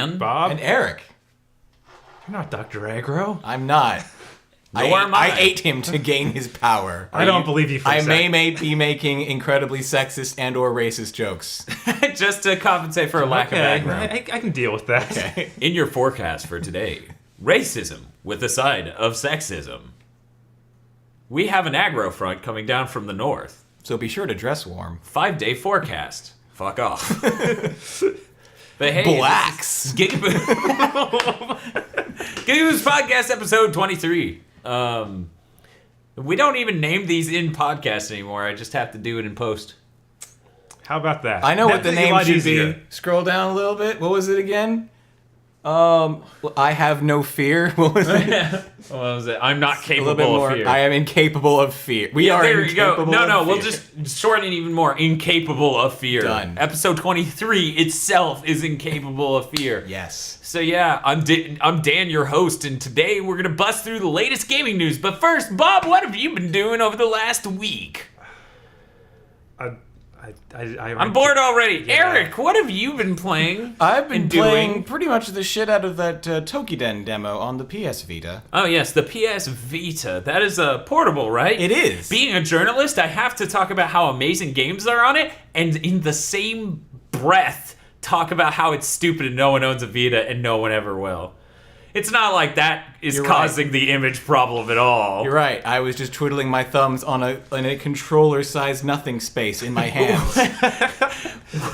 Dan. Bob. And Eric. You're not Dr. Aggro. I'm not. I ate him to gain his power. I don't believe you for a second. may be making incredibly sexist and or racist jokes. Just to compensate for a lack of background. I can deal with that. Okay. In your forecast for today, racism with a side of sexism. We have an aggro front coming down from the north. So be sure to dress warm. 5-day forecast. Fuck off. But hey, Blacks. GigaBoots Podcast episode 23. We don't even name these in podcast anymore. I just have to do it in post. How about that? I know what the That's a name lot should easier. be. Scroll down a little bit. What was it again? I have no fear. What was it? What was it? I'm not A little bit capable more. of fear. I am incapable of fear. We are there you go. incapable No, of we'll fear. just shorten it even more. Incapable of fear. Done. Episode 23 itself is incapable of fear. Yes. So yeah, I'm Dan, your host, and today we're gonna bust through the latest gaming news. But first, Bob, what have you been doing over the last week? I'm bored already. Yeah. Eric, what have you been playing? I've been and playing doing? pretty much the shit out of that Tokiden demo on the PS Vita. Oh yes, the PS Vita. That is portable, right? It is. Being a journalist, I have to talk about how amazing games are on it, and in the same breath, talk about how it's stupid and no one owns a Vita and no one ever will. It's not like that is You're causing the image problem at all. You're right. I was just twiddling my thumbs on a controller-sized nothing space in my hands.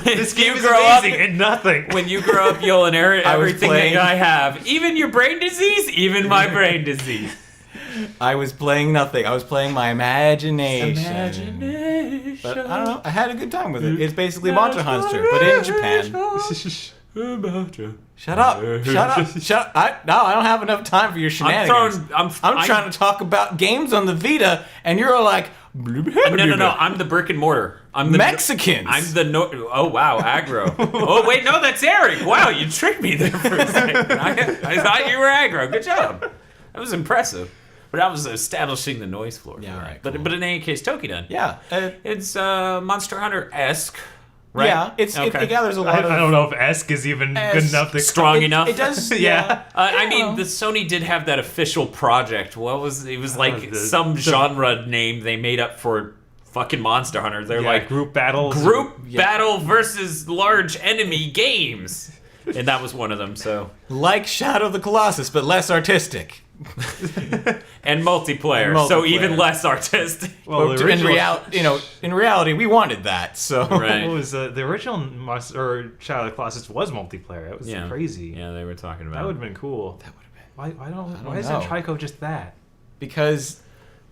This game is grow up- amazing and nothing. When you grow up, you'll inherit I was everything playing- that I have. Even your brain disease, even my brain disease. I was playing nothing. I was playing my imagination. Imagination. But I don't know. I had a good time with it. It's basically Monster Hunter, but in Japan. Shut up! Shut up! I don't have enough time for your shenanigans. I'm trying to talk about games on the Vita, and you're like, No. I'm the brick and mortar. I'm the Mexicans. I'm the Oh wow, aggro. Oh wait, no, that's Eric. Wow, you tricked me there for a second. I thought you were aggro. Good job. That was impressive. But I was establishing the noise floor. Yeah, for all right, that. cool. But in any case, Tokiden. Yeah. It's Monster Hunter-esque, right? Yeah. It gathers a lot of. I don't know if Esk is even good enough to Strong enough. It does. Yeah. I mean, the Sony did have that official project. What was it? Was like The- some the- genre name they made up for fucking Monster Hunter. They're Yeah, like group battles. battle versus large enemy games, and that was one of them. So Like Shadow of the Colossus, but less artistic. and multiplayer, so even less artistic. Well, the original, In reality, we wanted that. So Right. What was the original Shadow of the Colossus was multiplayer. It was Yeah. crazy. Yeah, they were talking about That would have been cool. That would have been Why isn't know. Trico just that? because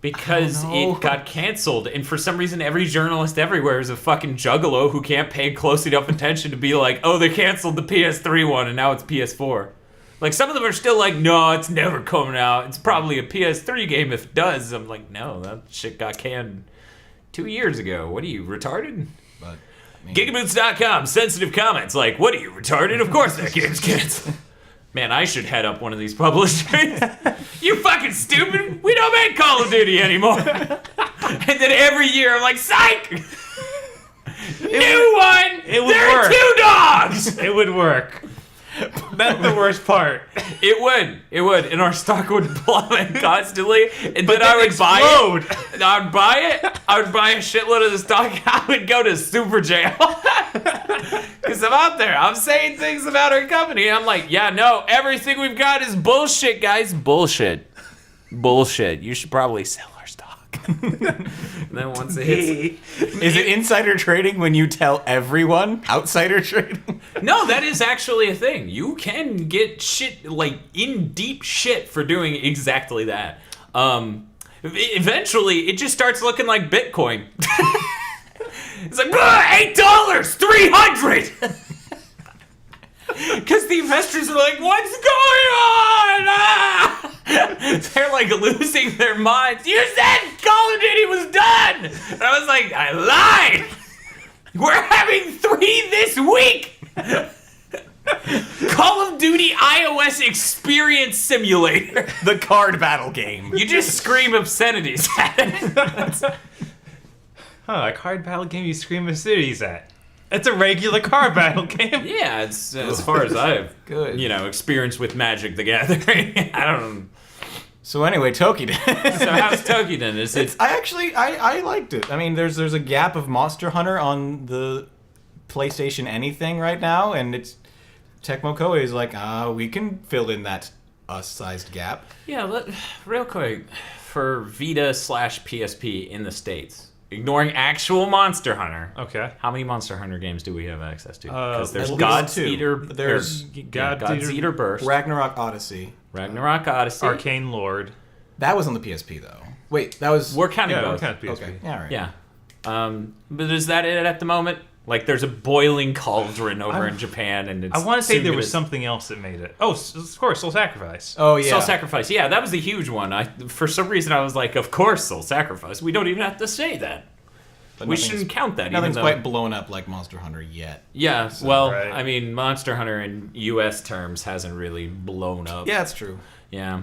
because I don't know. it got canceled, and for some reason, every journalist everywhere is a fucking juggalo who can't pay close enough attention to be like, oh, they canceled the PS3 one, and now it's PS4. Like, some of them are still like, no, it's never coming out. It's probably a PS3 game if it does. I'm like, no, that shit got canned 2 years ago. What are you, retarded? but I mean, GigaBoots.com, sensitive comments like, what are you, retarded? Of course that game's canceled. Man, I should head up one of these publishers. You fucking stupid. We don't make Call of Duty anymore. And then every year I'm like, psych! New one! It would there work. are 2 dogs! It would work. That's the worst part. It would, and our stock would plummet constantly, and then I would Explode. buy it. I would buy it. I would buy a shitload of the stock. I would go to super jail because I'm out there. I'm saying things about our company. I'm like, yeah, no, everything we've got is bullshit, guys. Bullshit. You should probably sell our stock. And then once it hits. is it insider trading when you tell everyone outsider trading? No, that is actually a thing. You can get shit, like, in deep shit for doing exactly that. Eventually, it just starts looking like Bitcoin. It's like, $8, 300! Because the investors are like, what's going on? Ah! They're like losing their minds. You said Call of Duty was done! And I was like, I lied! We're having 3 this week! Call of Duty iOS Experience Simulator. The card battle game. You just scream obscenities at it. Huh, a card battle game you scream obscenities at. It's a regular car battle game. Yeah, it's as far as I've experienced with Magic the Gathering. I don't. So anyway, Tokiden. So how's Tokiden? I liked it. I mean, there's a gap of Monster Hunter on the PlayStation anything right now, and it's Tecmo Koei is like, we can fill in that us-sized gap. Yeah, real quick, for Vita/PSP in the States, ignoring actual Monster Hunter. Okay. How many Monster Hunter games do we have access to? Because there's God's Eater. There's God's Eater Burst. Ragnarok Odyssey. Arcane Lord. That was on the PSP though. Wait, that was. We're counting both. We're counting PSP. Okay. All right. Yeah. But is that it at the moment? Like, there's a boiling cauldron over in Japan, and it's. I want to say there was something else that made it. Oh, of course, Soul Sacrifice. Oh yeah. Soul Sacrifice. Yeah, that was the huge one. For some reason I was like, of course, Soul Sacrifice. We don't even have to say that. But we shouldn't count that. Nothing's quite blown up like Monster Hunter yet. Yeah, right. I mean, Monster Hunter in U.S. terms hasn't really blown up. Yeah, that's true. Yeah.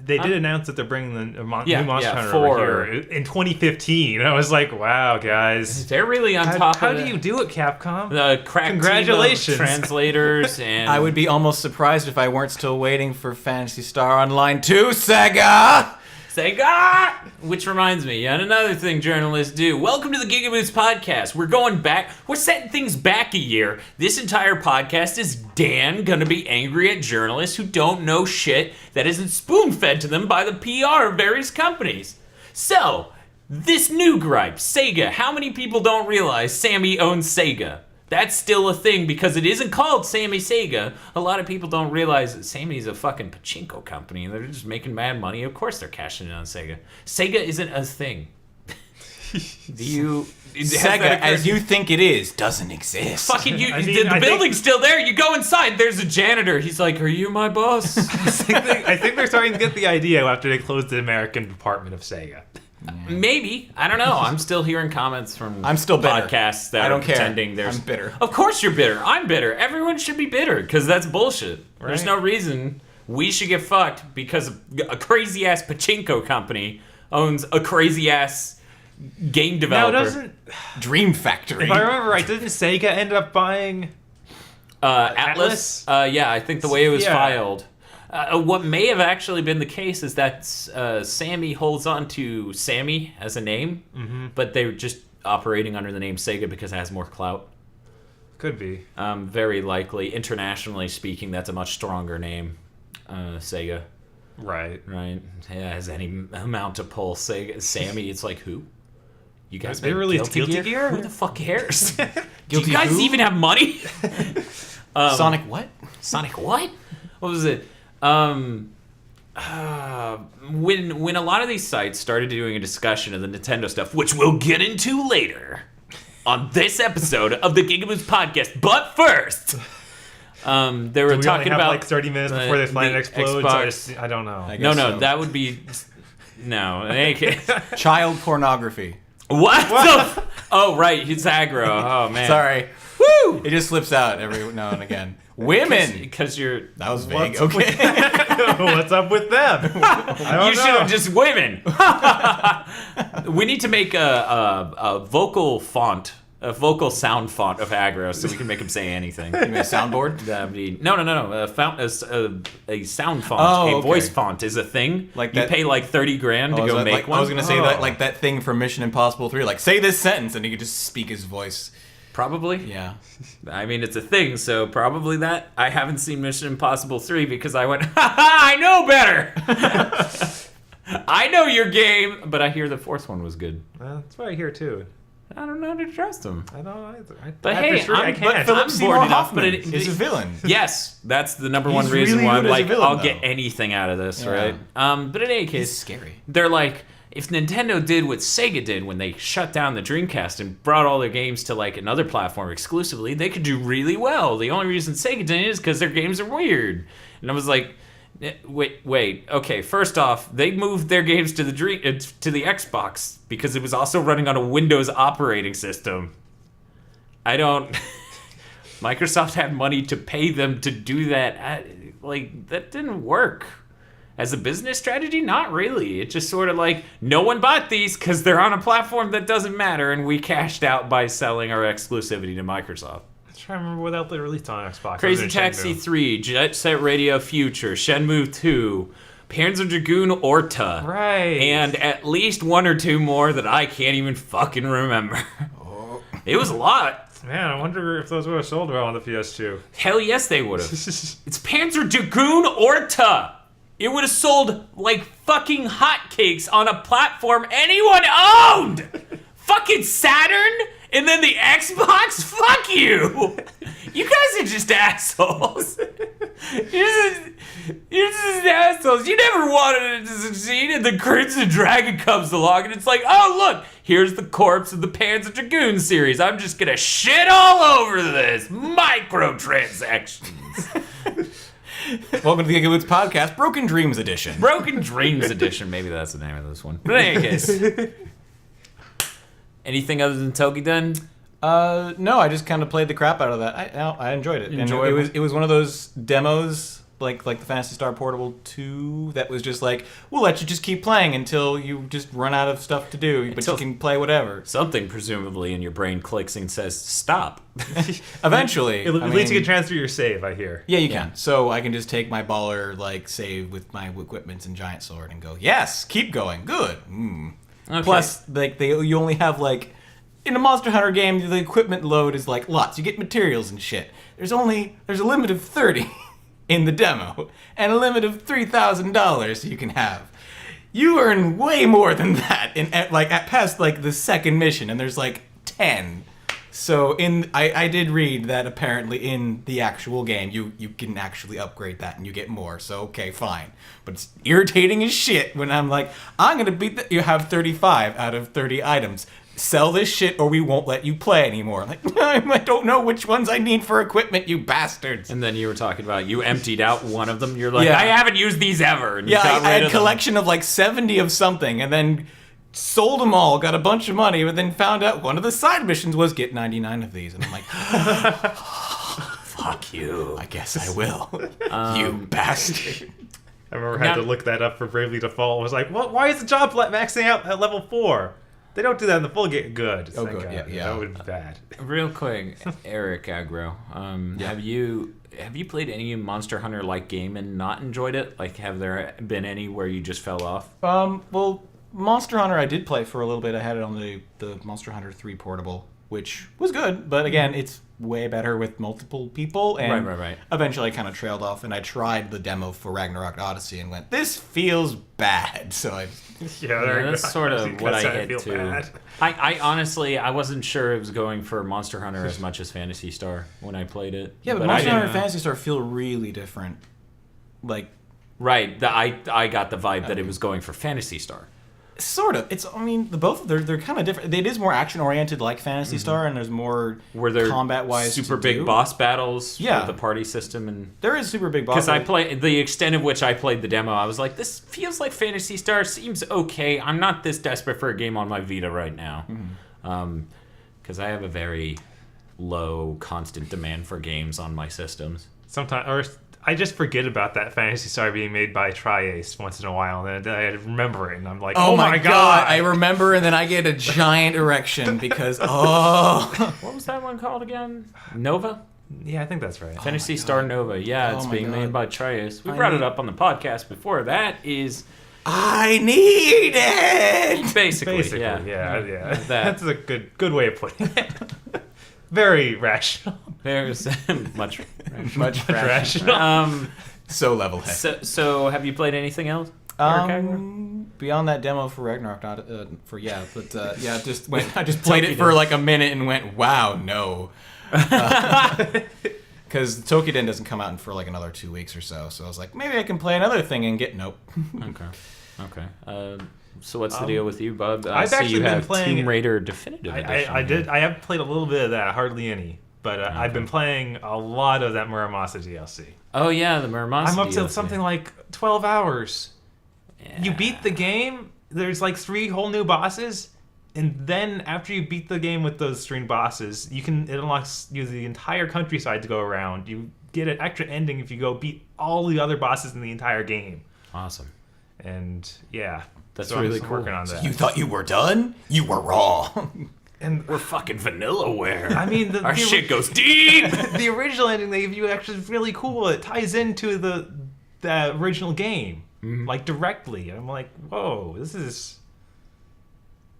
They did announce that they're bringing the new Monster Hunter over here in 2015. I was like, wow, guys. They're really on top of it. How do you do it, Capcom? The crack Congratulations. team of translators. And I would be almost surprised if I weren't still waiting for Phantasy Star Online 2, Sega! Sega! Which reminds me, yet another thing journalists do. Welcome to the GigaBoots podcast. We're going back. We're setting things back a year. This entire podcast is Dan gonna be angry at journalists who don't know shit that isn't spoon-fed to them by the PR of various companies. So, this new gripe, Sega. How many people don't realize Sammy owns Sega? That's still a thing because it isn't called Sammy Sega. A lot of people don't realize that Sammy's a fucking pachinko company and they're just making mad money. Of course they're cashing in on Sega. Sega isn't a thing. Sega, as you think it is, doesn't exist. Fucking the building's still there. You go inside, there's a janitor. He's like, are you my boss? I think they're starting to get the idea after they closed the American department of Sega. Yeah. Maybe. I don't know. I'm still hearing comments from I'm still bitter. podcasts that are pretending there's... I'm bitter. Of course you're bitter. I'm bitter. Everyone should be bitter because that's bullshit. Right? There's no reason we should get fucked because a crazy-ass pachinko company owns a crazy-ass game developer. Now, doesn't... Dream Factory. If I remember right, didn't Sega end up buying... Atlas? Yeah, I think the way it was filed... what may have actually been the case is that Sammy holds on to Sammy as a name, but they're just operating under the name Sega because it has more clout. Could be. Very likely. Internationally speaking, that's a much stronger name, Sega. Right. Right. Yeah, has any amount to pull. Sega, Sammy, it's like, who? You guys they released Guilty Gear? Who the fuck cares? Do you guys even have money? Sonic what? Sonic what? What was it? When a lot of these sites started doing a discussion of the Nintendo stuff, which we'll get into later on this episode of the GigaBoots podcast, but first, they were talking about like 30 minutes before the planet explodes. I don't know. No, that would be no. In any case, child pornography. What? Oh, right, he's aggro. Oh man, sorry. Woo! It just slips out every now and again. Women, because you're. That was vague. Okay. What's up with them? You should have just women. We need to make a vocal font, a vocal sound font of aggro, so we can make him say anything. You mean a soundboard? That'd be no. A sound font, a voice font is a thing. Like you pay like $30,000 to go make one. I was gonna say that, like that thing from Mission Impossible 3. Like, say this sentence, and he could just speak his voice. Probably. Yeah. I mean, it's a thing, so probably that. I haven't seen Mission Impossible 3 because I went, I know better! I know your game, but I hear the fourth one was good. That's what I hear, too. I don't know to trust him. I don't either. But hey, but Philip Seymour Hoffman is a villain. Yes, that's the number one reason why I'm like, I'll get anything out of this, right? But in any case, he's scary. They're like, if Nintendo did what Sega did when they shut down the Dreamcast and brought all their games to like another platform exclusively, they could do really well. The only reason Sega didn't is because their games are weird. And I was like, wait. Okay, first off, they moved their games to the Xbox because it was also running on a Windows operating system. Microsoft had money to pay them to do that. That didn't work. As a business strategy, not really. It's just sort of like, no one bought these because they're on a platform that doesn't matter, and we cashed out by selling our exclusivity to Microsoft. I'm trying to remember what else they released on Xbox. Crazy Taxi 3, Jet Set Radio Future, Shenmue 2, Panzer Dragoon Orta. Right. And at least one or two more that I can't even fucking remember. Oh. It was a lot. Man, I wonder if those would have sold well on the PS2. Hell yes, they would have. It's Panzer Dragoon Orta. It would have sold like fucking hotcakes on a platform anyone owned. Fucking Saturn and then the Xbox. Fuck you. You guys are just assholes. You're just assholes. You never wanted it to succeed, and the Crimson Dragon comes along, and it's like, oh look, here's the corpse of the Panzer Dragoon series. I'm just gonna shit all over this. Microtransactions. Welcome to the GigaBoots podcast, Broken Dreams Edition. Broken Dreams Edition. Maybe that's the name of this one. But in any case. Anything other than Tokiden? No, I just kind of played the crap out of that. I enjoyed it. And it was one of those demos, like the Phantasy Star Portable 2, that was just like, we'll let you just keep playing until you just run out of stuff to do, but you can play whatever. Something presumably in your brain clicks and says, stop. Eventually. At least you can transfer your save, I hear. Yeah, you can. So I can just take my baller, save with my equipment and giant sword and go, yes, keep going, good. Okay. Plus, you only have, in a Monster Hunter game, the equipment load is, lots. You get materials and shit. There's a limit of 30 in the demo, and a limit of $3,000 you can have. You earn way more than that at past, the second mission, and there's, 10. So I did read that apparently in the actual game you can actually upgrade that and you get more. So okay, fine. But it's irritating as shit when I'm like, I'm gonna beat that. You have 35 out of 30 items. Sell this shit or we won't let you play anymore. I don't know which ones I need for equipment, you bastards. And then you were talking about you emptied out one of them. You're like, yeah. I haven't used these ever. And I had a collection of 70 of something, and then sold them all, got a bunch of money, but then found out one of the side missions was get 99 of these. And I'm like, fuck you. I guess I will. You bastard. I remember I had to look that up for Bravely Default. I was like, why is the job maxing out at level 4? They don't do that in the full game. Good. Oh, good. Yeah. That would be bad. Real quick, EricAggro. Have you played any Monster Hunter-like game and not enjoyed it? Have there been any where you just fell off? Well, Monster Hunter I did play for a little bit. I had it on the Monster Hunter 3 Portable, which was good. But again, it's way better with multiple people. And right. Eventually I kind of trailed off, and I tried the demo for Ragnarok Odyssey and went, this feels bad. So that's sort of what I hit too. I honestly, I wasn't sure it was going for Monster Hunter as much as Phantasy Star when I played it. Yeah, but Monster Hunter and Phantasy Star feel really different. Right. I got the vibe that it was going for Phantasy Star. Sort of. They're kind of different. It is more action oriented like Phantasy Star, and there's more combat wise. Super big boss battles. With the party system, and there is super big boss. Because I play the extent of which I played the demo, I was like, this feels like Phantasy Star. Seems okay. I'm not this desperate for a game on my Vita right now, because I have a very low constant demand for games on my systems. Sometimes, I just forget about that Phantasy Star being made by Tri-Ace once in a while, and then I remember it, and I'm like, oh my god! I remember, and then I get a giant erection because, What was that one called again? Nova? Yeah, I think that's right. Phantasy Star Nova. Yeah, it's being made by Tri-Ace. We brought it up on the podcast before. That is... I need it! Basically, yeah. That's a good way of putting it. Very rational. Very much rational. So level-headed. So have you played anything else? Beyond that demo for Ragnarok, I just played it for a minute and went, wow, no. Because Tokiden doesn't come out for another 2 weeks or so. So I was like, maybe I can play another thing and get nope. Okay. So what's the deal with you, Bob? I've actually been playing Tomb Raider Definitive Edition. I have played a little bit of that, hardly any. But I've been playing a lot of that Muramasa DLC. Oh yeah, the Muramasa DLC. I'm up to something like 12 hours. Yeah. You beat the game, there's 3 whole new bosses, and then after you beat the game with those 3 bosses, it unlocks you the entire countryside to go around. You get an extra ending if you go beat all the other bosses in the entire game. Awesome. And yeah, That's so really I'm cool. working on that. You thought you were done? You were wrong. And We're fucking vanillaware. I mean, Our shit goes deep. the original ending they give you actually is really cool. It ties into the original game, like directly. And I'm like, whoa, this is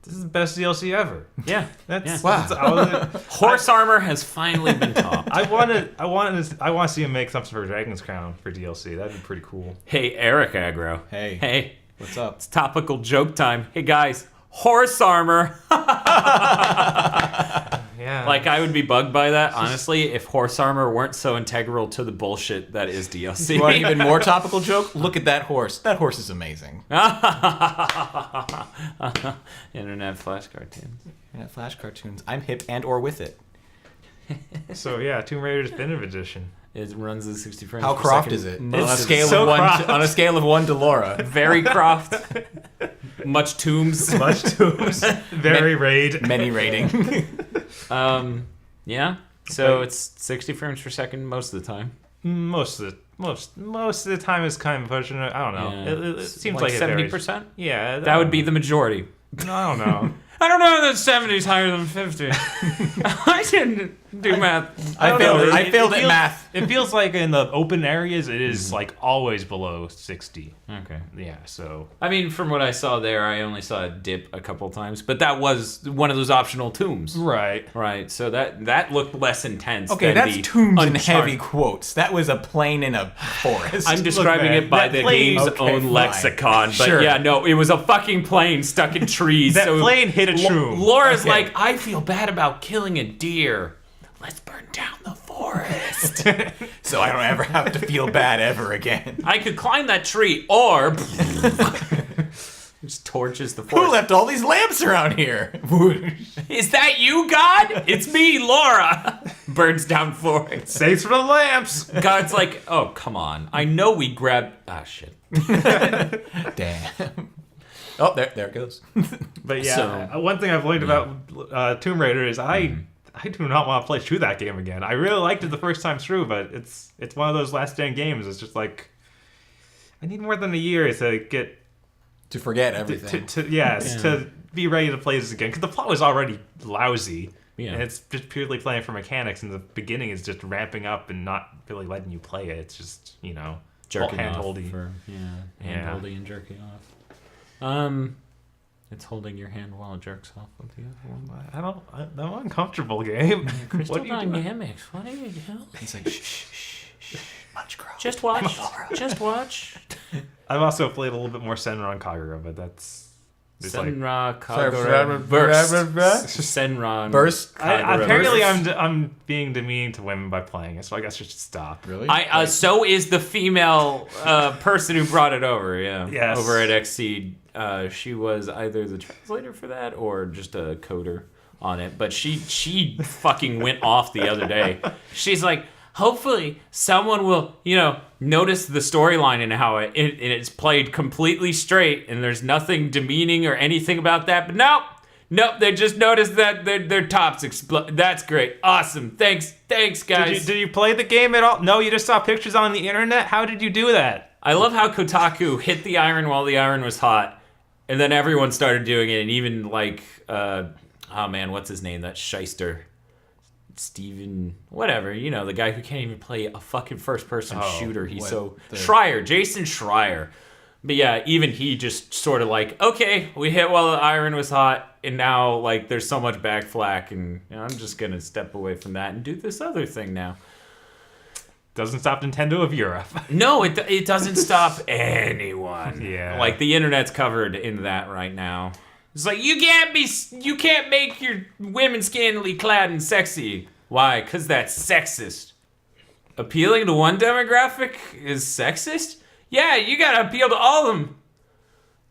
the best DLC ever. Yeah. That's Wow. Horse armor has finally been topped. I want to see him make something for Dragon's Crown for DLC. That'd be pretty cool. Hey, EricAggro. Hey. Hey. What's up? It's topical joke time. Hey, guys. Horse armor. Yeah. Like, I would be bugged by that, honestly, if horse armor weren't so integral to the bullshit that is DLC. You want an even more topical joke? Look at that horse. That horse is amazing. Internet flash cartoons. Internet Flash cartoons. I'm hip and or with it. So yeah, Tomb Raider Definitive Edition. It runs at 60 frames How per Croft second. is it? Most On a of scale so of one Croft. to, on a scale of 1 to Laura. Very Croft. Much Tombs. Much Tombs. Very Raid. Many rating. Yeah. So it's 60 frames per second most of the time. Most of the time is kind of pushing it. I don't know. Yeah. It seems like it 70%. varies. Yeah, That would be the majority. No, I don't know. I don't know that 70 is higher than 50. I didn't do math. I don't know. failed at feels- math. It feels like in the open areas, it is like always below 60. Okay. Yeah, so I mean, from what I saw there, I only saw it dip a couple times, but that was one of those optional tombs. right. Right, so that looked less intense. Okay, than that's the tombs in Uncharted. heavy quotes. That was a plane in a forest. I'm describing man, it by that the plane- game's Okay, own fine. lexicon, but Sure. yeah, no, it was a fucking plane stuck in trees. That so plane hit a tomb. Laura's Okay. like, I feel bad about killing a deer. Let's burn down the forest. So I don't ever have to feel bad ever again. I could climb that tree, or just torches the Who forest. left all these lamps around here? Is that you, God? It's me, Laura. Burns down forest. Saves for the lamps. God's like, oh, come on. I know we grabbed... Ah, shit. Damn. Oh, there it goes. But yeah, So- one thing I've learned about Tomb Raider is I do not want to play through that game again. I really liked it the first time through, but it's one of those last stand games. It's just like I need more than a year to get To forget to, everything. to be ready to play this again because the plot was already lousy. Yeah. And it's just purely playing for mechanics, and the beginning is just ramping up and not really letting you play it. It's just Jerking hand-holdy. off. Yeah. Hand-holdy and jerking off. It's holding your hand while it jerks off with the other one. I'm uncomfortable, game. Crystal What are you doing? Dynamics. What are you doing? He's like, shh. Much grow. Just watch. Just watch. I've also played a little bit more Senran Kagura, but that's it's like Senra Kagura Burst. Senran Burst. Kagura apparently Burst. I'm being demeaning to women by playing it, so I guess I should stop. Really? So is the female person who brought it over. Yeah. Yes. Over at Xseed. She was either the translator for that or just a coder on it. But she fucking went off the other day. She's like, hopefully someone will, notice the storyline and how it's played completely straight and there's nothing demeaning or anything about that. But nope, they just noticed that their tops explode. That's great. Awesome. Thanks, guys. Did you play the game at all? No, you just saw pictures on the internet? How did you do that? I love how Kotaku hit the iron while the iron was hot, and then everyone started doing it, and even what's his name? That shyster. Steven, whatever, the guy who can't even play a fucking first-person shooter. He's Schreier, Jason Schreier. But yeah, even he just sort of okay, we hit while the iron was hot, and now, there's so much back flack, and I'm just going to step away from that and do this other thing now. Doesn't stop Nintendo of Europe. No, it doesn't stop anyone. Yeah. The internet's covered in that right now. It's you can't make your women scantily clad and sexy. Why? 'Cause that's sexist. Appealing to one demographic is sexist? Yeah, you gotta appeal to all of them.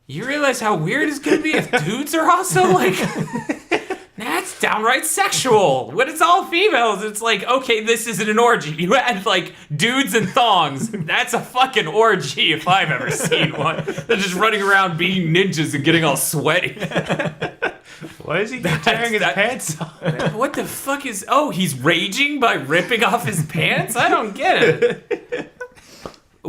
You realize how weird it's gonna be if dudes are also that's downright sexual. When it's all females, it's okay, this isn't an orgy. You had dudes and thongs. That's a fucking orgy if I've ever seen one. They're just running around being ninjas and getting all sweaty. Why is he tearing his pants off? What the fuck is... Oh, he's raging by ripping off his pants? I don't get it.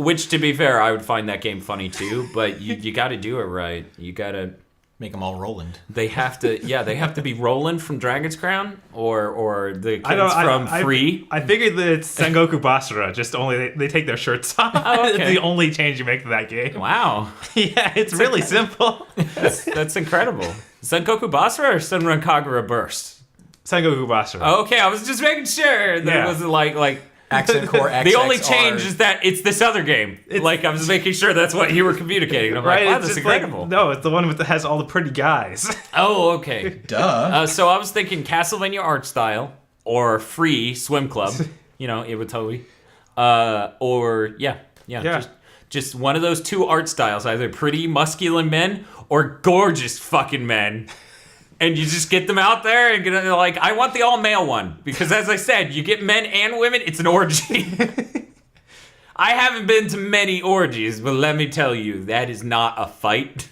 Which, to be fair, I would find that game funny too. But you got to do it right. You got to make them all Roland. They have to be Roland from Dragon's Crown or the kids from I Free. I figured that it's Sengoku Basara. Just only they take their shirts off. Oh, okay. It's the only change you make to that game. Wow. Yeah, it's really simple. That's incredible. Sengoku Basara or Senran Kagura Burst? Sengoku Basara. Oh, okay, I was just making sure that it wasn't like Accent Core XXR. the only change is that it's this other game. Like, I was making sure that's what you were communicating. And I'm Right, like, wow, it's that's just incredible. no, it's the one that has all the pretty guys. Oh, okay. Duh. So I was thinking Castlevania art style or Free Swim Club, Iwatobi. Or just one of those two art styles, either pretty muscular men or gorgeous fucking men. And you just get them out there and get like, I want the all male one because, as I said, you get men and women. It's an orgy. I haven't been to many orgies, but let me tell you, that is not a fight.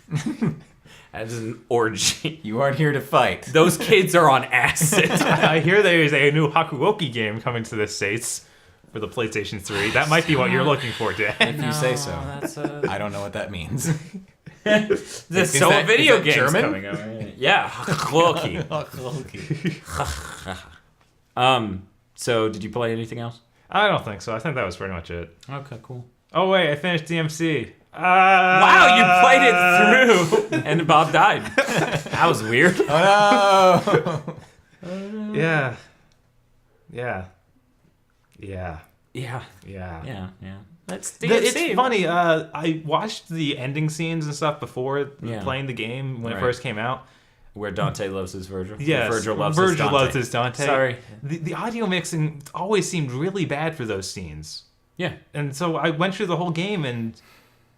That is an orgy. You aren't here to fight. Those kids are on acid. I hear there is a new Hakuoki game coming to the States for the PlayStation 3. That might be what you're looking for, Dan. If you say so. That's I don't know what that means. a video game German? coming out. Yeah, Hakuoki. So did you play anything else? I don't think so. I think that was pretty much it. Okay, cool. Oh wait, I finished DMC. Wow, you played it through, and Bob died. That was weird. Oh no! Yeah. Yeah. That's DMC. It's funny. I watched the ending scenes and stuff before playing the game when it first came out. Where Dante loves his Virgil. Yes, Virgil loves his Dante. Sorry. Sorry. The audio mixing always seemed really bad for those scenes. Yeah. And so I went through the whole game, and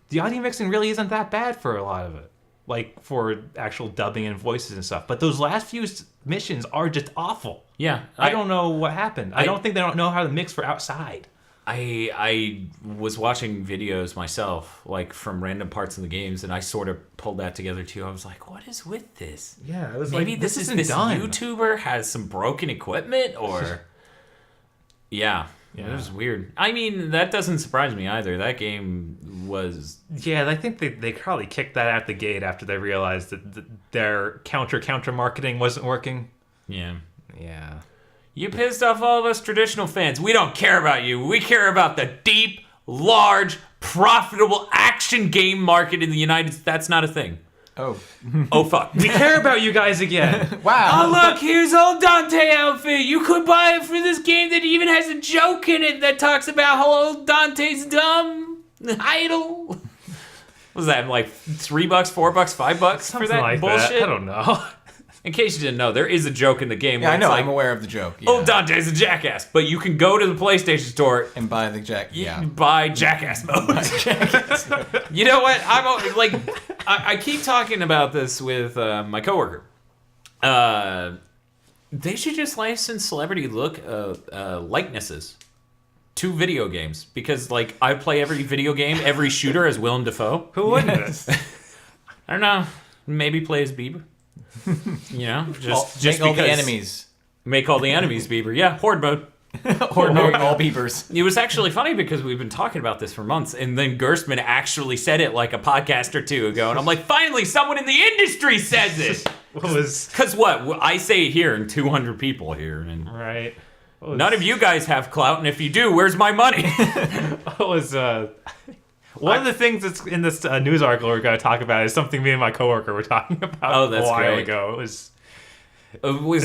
the audio mixing really isn't that bad for a lot of it. Like, for actual dubbing and voices and stuff. But those last few missions are just awful. Yeah. I don't know what happened. I don't think they don't know how to mix for outside. I was watching videos myself, like from random parts of the games, and I sort of pulled that together too. I was like, what is with this? Yeah, it was Maybe like, this isn't this done. YouTuber has some broken equipment, or yeah, it was weird. I mean, that doesn't surprise me either. That game was I think they probably kicked that out the gate after they realized that their counter marketing wasn't working. Yeah. You pissed off all of us traditional fans. We don't care about you. We care about the deep, large, profitable action game market in the United States. That's not a thing. Oh. Oh, fuck. We care about you guys again. Wow. Oh, look, here's old Dante outfit. You could buy it for this game that even has a joke in it that talks about how old Dante's dumb, idle. What was that, like $3, $4, $5 for Something that like bullshit? that. I don't know. In case you didn't know, there is a joke in the game. Yeah, where I know. It's like, I'm aware of the joke. Yeah. oh, Dante's a jackass. But you can go to the PlayStation Store And buy the jack. you Yeah. can buy Jackass mode. You know what? I keep talking about this with my coworker. They should just license celebrity likenesses to video games because, like, I play every video game, every shooter as Willem Dafoe. Who wouldn't? I don't know. Maybe play as Bieber. You know, just make all the because- enemies. Make all the enemies Bieber. Yeah, horde mode. Or no, all beepers. It was actually funny because we've been talking about this for months, and then Gerstmann actually said it like a podcast or two ago, and I'm like, finally, someone in the industry says it. Because what? I say it here, and 200 people here, and Right. none of you guys have clout, and if you do, where's my money? One of the things that's in this news article we're going to talk about is something me and my coworker were talking about Oh, that's a while great. ago. Was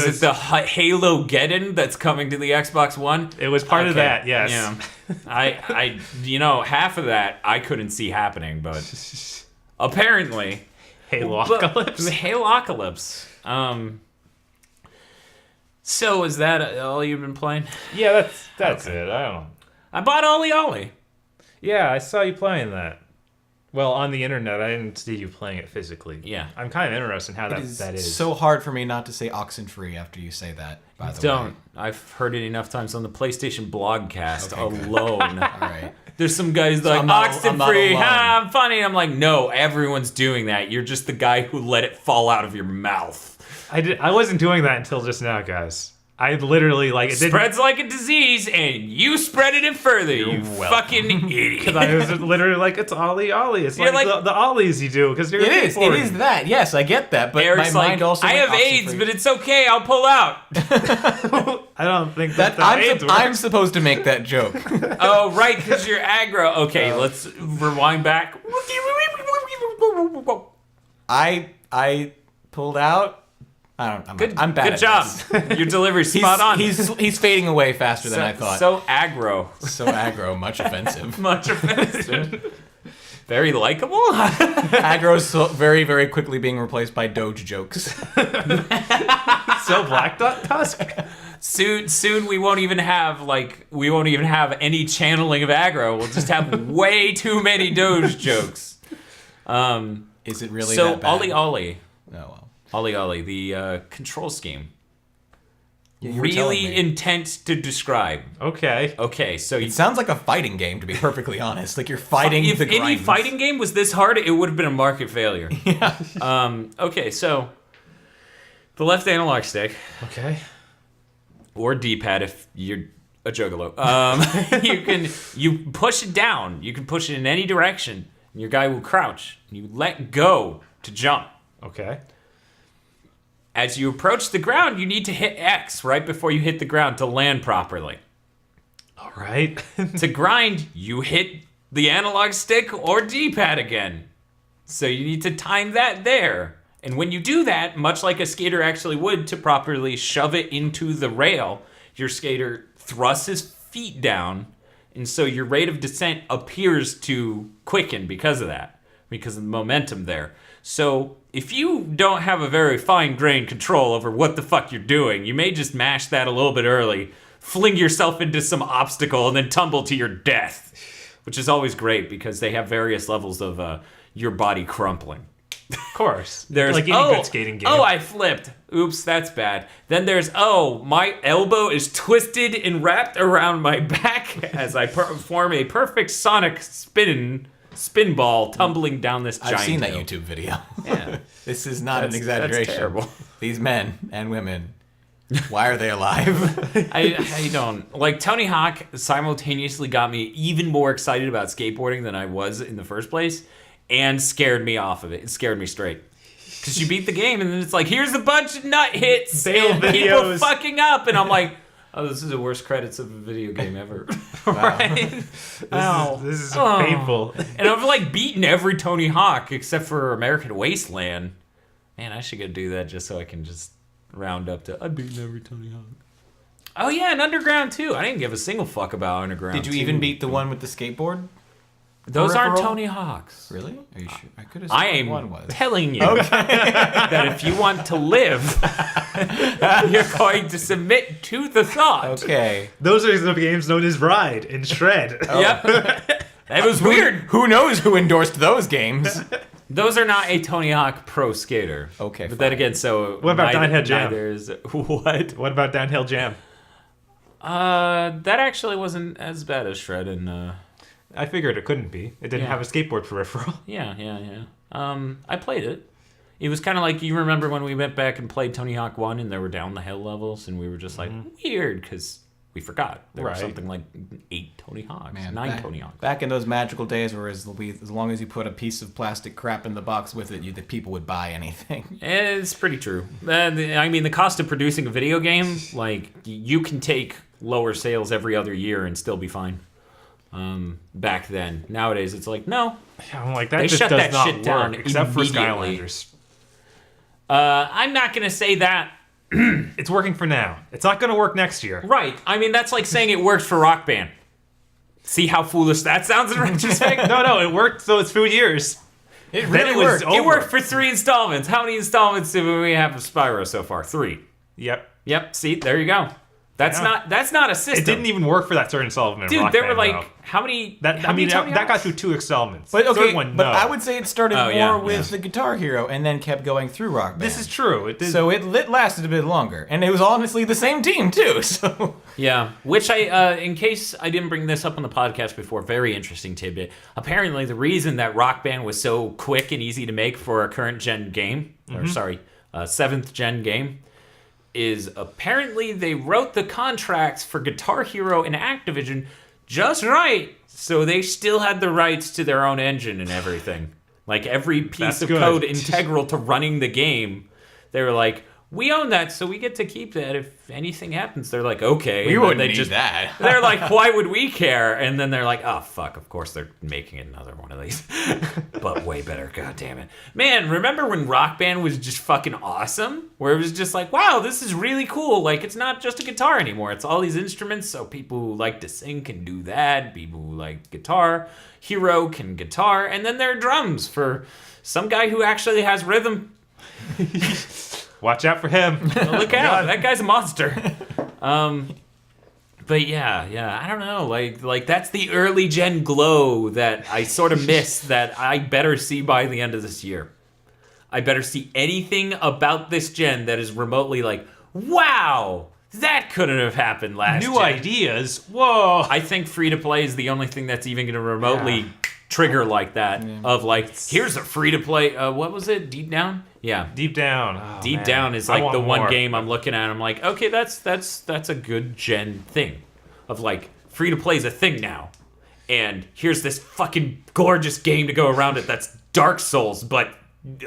it the Halo Geddon that's coming to the Xbox One? It was part of Okay. that, yes. Yeah. Half of that I couldn't see happening, but apparently. Halo-apocalypse. Halo-apocalypse. So is that all you've been playing? Yeah, that's it. I don't know. I bought Ollie Ollie. Yeah, I saw you playing that. Well, on the internet, I didn't see you playing it physically. Yeah. I'm kind of interested in how It that is. so hard for me not to say Oxenfree after you say that, by the way. Don't. I've heard it enough times on the PlayStation blogcast Okay, good. alone. All right. There's some guys like, I'm not Oxenfree, alone. I'm funny. And I'm like, no, everyone's doing that. You're just the guy who let it fall out of your mouth. I wasn't doing that until just now, guys. I literally like it. Spreads like a disease, and you spreaded it further. You fucking idiot. Because I was literally like, it's ollie. It's You're like like- the ollies you do because you're. It is that. Yes, I get that. But Eric's my like, mind also. I went have opposite AIDS, for- but it's okay. I'll pull out. I don't think that I'm supposed to make that joke. Oh, right, because you're aggro. Okay, let's rewind back. I pulled out. I'm bad. Good at job. this. Your delivery's spot on. He's fading away faster than I thought. So aggro. So aggro, much offensive. Much offensive. Very likable. Aggro is so very, very quickly being replaced by Doge jokes. So Black Tusk. Soon we won't even have any channeling of aggro. We'll just have way too many Doge jokes. Is it really So that bad? Ollie. Oh well. Ollie, the control scheme. Yeah, you were telling Really me. intense to describe. Okay. Okay, so It sounds like a fighting game, to be perfectly honest. Like you're fighting if the any grinds. fighting game was this hard, it would have been a market failure. Yeah. Okay, so the left analog stick Okay. or D-pad if you're a juggalo. You push it down. You can push it in any direction, and your guy will crouch. You let go to jump. Okay. As you approach the ground, you need to hit X right before you hit the ground to land properly. All right. To grind, you hit the analog stick or D-pad again. So you need to time that there. And when you do that, much like a skater actually would to properly shove it into the rail, your skater thrusts his feet down, and so your rate of descent appears to quicken because of that, because of the momentum there. So if you don't have a very fine-grained control over what the fuck you're doing, you may just mash that a little bit early, fling yourself into some obstacle, and then tumble to your death, which is always great because they have various levels of your body crumpling. Of course. There's like any good skating game. Oh, I flipped. Oops, that's bad. Then there's my elbow is twisted and wrapped around my back as I perform a perfect sonic spin ball tumbling down this giant I've seen that hill. YouTube video. Yeah. This is not an That's exaggeration. terrible. These men and women, why are they alive? I don't like Tony Hawk simultaneously got me even more excited about skateboarding than I was in the first place, and scared me off of it. It scared me straight. Because you beat the game and then it's like, here's a bunch of nut hits Fail and people videos. fucking up, and I'm like, oh, this is the worst credits of a video game ever. Right? Ow. This is Oh. painful. And I've like beaten every Tony Hawk except for American Wasteland. Man, I should go do that just so I can just round up to I've beaten every Tony Hawk. Oh yeah, and Underground too. I didn't give a single fuck about Underground. Did you 2. even beat the one with the skateboard? Those aren't peripheral? Tony Hawks. Really? Are you sure? I could have I sworn one am was. telling you that if you want to live, you're going to submit to the thought. Okay. Those are the games known as Ride and Shred. Yep. That was weird. Who knows who endorsed those games? Those are not a Tony Hawk pro skater. Okay, But then again, so What about Downhill Jam? neither is what? What about Downhill Jam? That actually wasn't as bad as Shred and I figured it couldn't be. It didn't Yeah. have a skateboard peripheral. yeah. I played it. It was kind of like, you remember when we went back and played Tony Hawk 1 and there were down the hill levels and we were just like, weird, because we forgot. There was Right. something like 8 Tony Hawks, Man, 9 Tony Hawks. Back in those magical days where as long as you put a piece of plastic crap in the box with it, the people would buy anything. It's pretty true. I mean, the cost of producing a video game, like, you can take lower sales every other year and still be fine. Back then. Nowadays, it's like, no. I'm like, that They just shut does that not shit work, down except for immediately. Skylanders. I'm not going to say that. It's working for now. It's not going to work next year. Right. I mean, that's like saying it worked for Rock Band. See how foolish that sounds in retrospect? No, it worked. So it's 2 years. It Then it was It over. worked for 3 installments. How many installments did we have of Spyro so far? 3. Yep. Yep. See, there you go. That's Yeah. not a system. It didn't even work for that third installment. Dude, Rock there were Band, like though. how many? That how many Tony that got Hawks? through 2 installments. But okay, Third one, but no. I would say it started Oh, more yeah, with yeah. the Guitar Hero and then kept going through Rock Band. This is true. It did. So it lasted a bit longer, and it was honestly the same team too. So Yeah, which in case I didn't bring this up on the podcast before, very interesting tidbit. Apparently, the reason that Rock Band was so quick and easy to make for a current gen game, or sorry, 7th gen game, is apparently they wrote the contracts for Guitar Hero and Activision just right, so they still had the rights to their own engine and everything. Like every piece That's of good. code integral to running the game, they were like, we own that, so we get to keep that. If anything happens, they're like, okay. We And then wouldn't they need just, that. They're like, why would we care? And then they're like, oh, fuck, of course they're making another one of these. But way better, god damn it. Man, remember when Rock Band was just fucking awesome? Where it was just like, wow, this is really cool. Like, it's not just a guitar anymore. It's all these instruments, so people who like to sing can do that. People who like Guitar Hero can guitar. And then there are drums for some guy who actually has rhythm. Watch out for him. Look out, that guy's a monster. But yeah, I don't know. Like that's the early gen glow that I sort of miss that I better see by the end of this year. I better see anything about this gen that is remotely like, wow, that couldn't have happened last New gen. ideas. Whoa. I think free to play is the only thing that's even going to remotely trigger like that. Of like, here's a free to play. What was it? Deep Down? Yeah. Deep Down. Oh, Deep man. Down is I like want the one more. game I'm looking at. I'm like, okay, that's a good gen thing. Of like, free to play is a thing now. And here's this fucking gorgeous game to go around it that's Dark Souls, but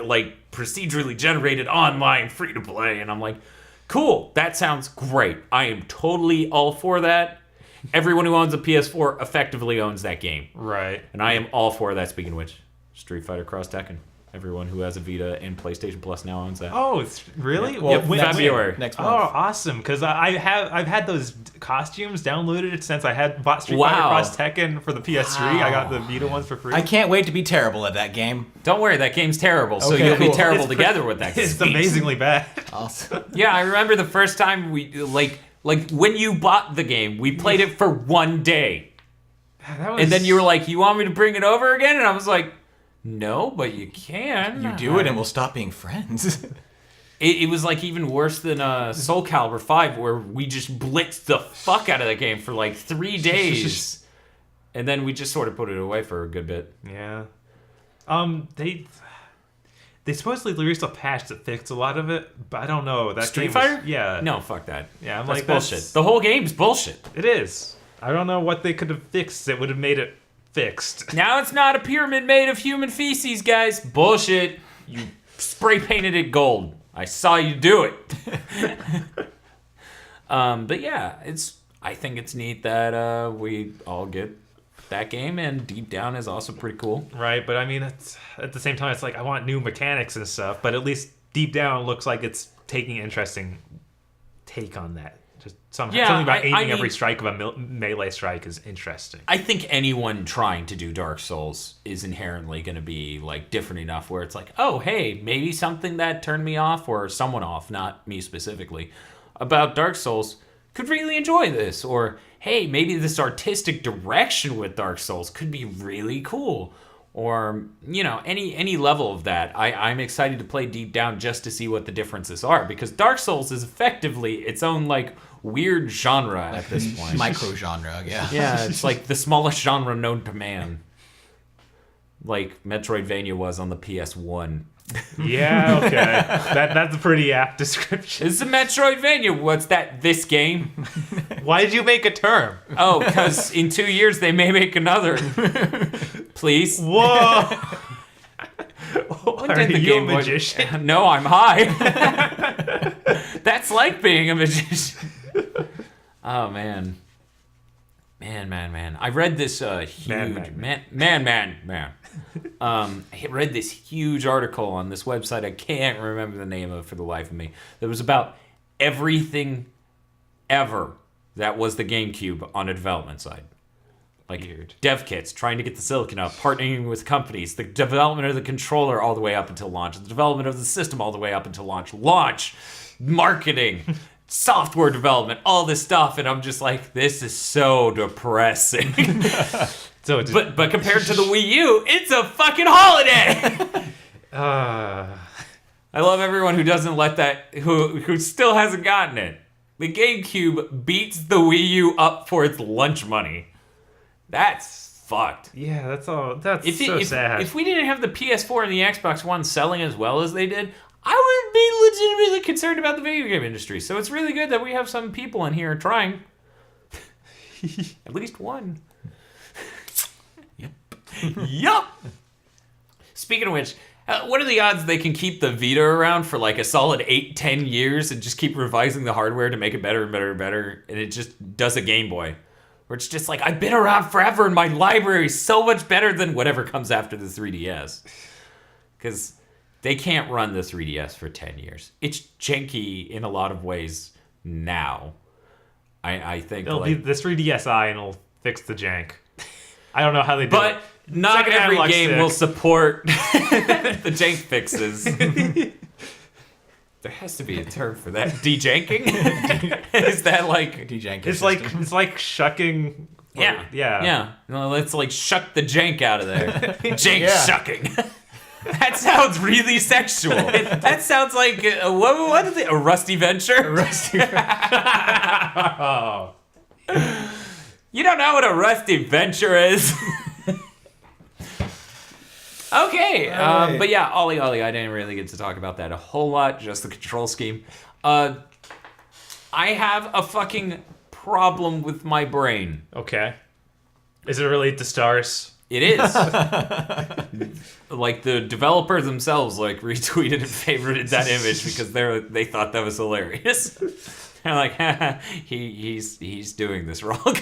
like procedurally generated online free to play. And I'm like, cool, that sounds great. I am totally all for that. Everyone who owns a PS4 effectively owns that game. Right. And I am all for that, speaking of which. Street Fighter Cross Tekken. Everyone who has a Vita and PlayStation Plus now owns that. Oh, it's really? Yep. Well, Yep, when- February. Next Oh, month. awesome! Because I've had those costumes downloaded since I had bought Street Wow. Fighter Cross Tekken for the PS3. I got the Vita ones for free. I can't wait to be terrible at that game. Don't worry, that game's terrible, so Okay, you'll be cool. terrible It's together with that game. It's amazingly bad. Also, Yeah, I remember the first time we, like when you bought the game, we played it for one day. That was, And then you were like, you want me to bring it over again? And I was like, no, but you can. you do it and we'll stop being friends. It was like even worse than Soul Calibur 5, where we just blitzed the fuck out of that game for like 3 days. And then we just sort of put it away for a good bit. Yeah. They supposedly released a patch that fixed a lot of it, but I don't know. That Street game was- Fighter? Yeah. No, fuck that. Yeah, I'm That's like, bullshit. that's- The whole game's bullshit. It is. I don't know what they could have fixed that would have made it fixed. Now it's not a pyramid made of human feces, guys. Bullshit. You spray painted it gold. I saw you do it. But yeah, I think it's neat that we all get that game, and Deep Down is also pretty cool. Right, but I mean, it's, at the same time, it's like I want new mechanics and stuff, but at least Deep Down looks like it's taking an interesting take on that. Just something about aiming I every mean, strike of a melee strike is interesting. I think anyone trying to do Dark Souls is inherently going to be like different enough where it's like, oh, hey, maybe something that turned me off or someone off, not me specifically, about Dark Souls could really enjoy this. Or, hey, maybe this artistic direction with Dark Souls could be really cool. Or, you know, any level of that. I'm excited to play Deep Down just to see what the differences are, because Dark Souls is effectively its own like weird genre at this point. Micro genre, yeah. Yeah, it's like the smallest genre known to man. Like Metroidvania was on the PS1. Yeah, okay. That's a pretty apt description. It's a Metroidvania. What's that? This game? Why did you make a term? Oh, because in 2 years they may make another. Please. Whoa! When Are did the you a Game Boy- magician? No, I'm high. That's like being a magician. Oh, man. Man. I read this huge... Man. I read this huge article on this website I can't remember the name of for the life of me. That was about everything ever that was the GameCube on a development side. Like dev kits, trying to get the silicon up, partnering with companies, the development of the controller all the way up until launch, the development of the system all the way up until launch, marketing, software development, all this stuff, and I'm just like, this is so depressing. So it's but compared to the Wii U, it's a fucking holiday. I love everyone who doesn't let that, who still hasn't gotten it. The GameCube beats the Wii U up for its lunch money. That's fucked. yeah, that's all. That's If so sad. If we didn't have the PS4 and the Xbox One selling as well as they did, I would be legitimately concerned about the video game industry. So it's really good that we have some people in here trying. At least one. Yup. Speaking of which, what are the odds they can keep the Vita around for like a solid 8-10 years and just keep revising the hardware to make it better and better and better, and it just does a Game Boy? Where it's just like, I've been around forever and my library is so much better than whatever comes after the 3DS. Because they can't run the 3DS for 10 years. It's janky in a lot of ways now. I think It'll be this 3DSi and it'll fix the jank. I don't know how they do it. But not Second every analog game stick. will support the jank fixes. There has to be a term for that. De-janking? Is that like... DJing It's like shucking. Yeah. Yeah. Yeah. No, let's like shuck the jank out of there. Jank Yeah. shucking. That sounds really sexual. That sounds like what is it? A rusty venture? Oh. You don't know what a rusty venture is. Okay, Alright. but yeah, Ollie, I didn't really get to talk about that a whole lot. Just the control scheme. I have a fucking problem with my brain. Okay. Is it related to stars? It is. Like the developers themselves like retweeted and favorited that image because they thought that was hilarious. They're like, he's doing this wrong.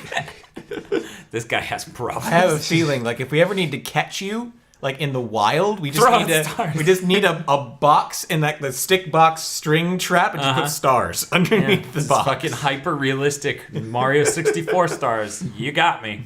This guy has problems. I have a feeling like if we ever need to catch you, like in the wild, we Throw just need a box in like the stick box string trap and just put stars underneath the box. Fucking hyper realistic Mario 64 stars. You got me.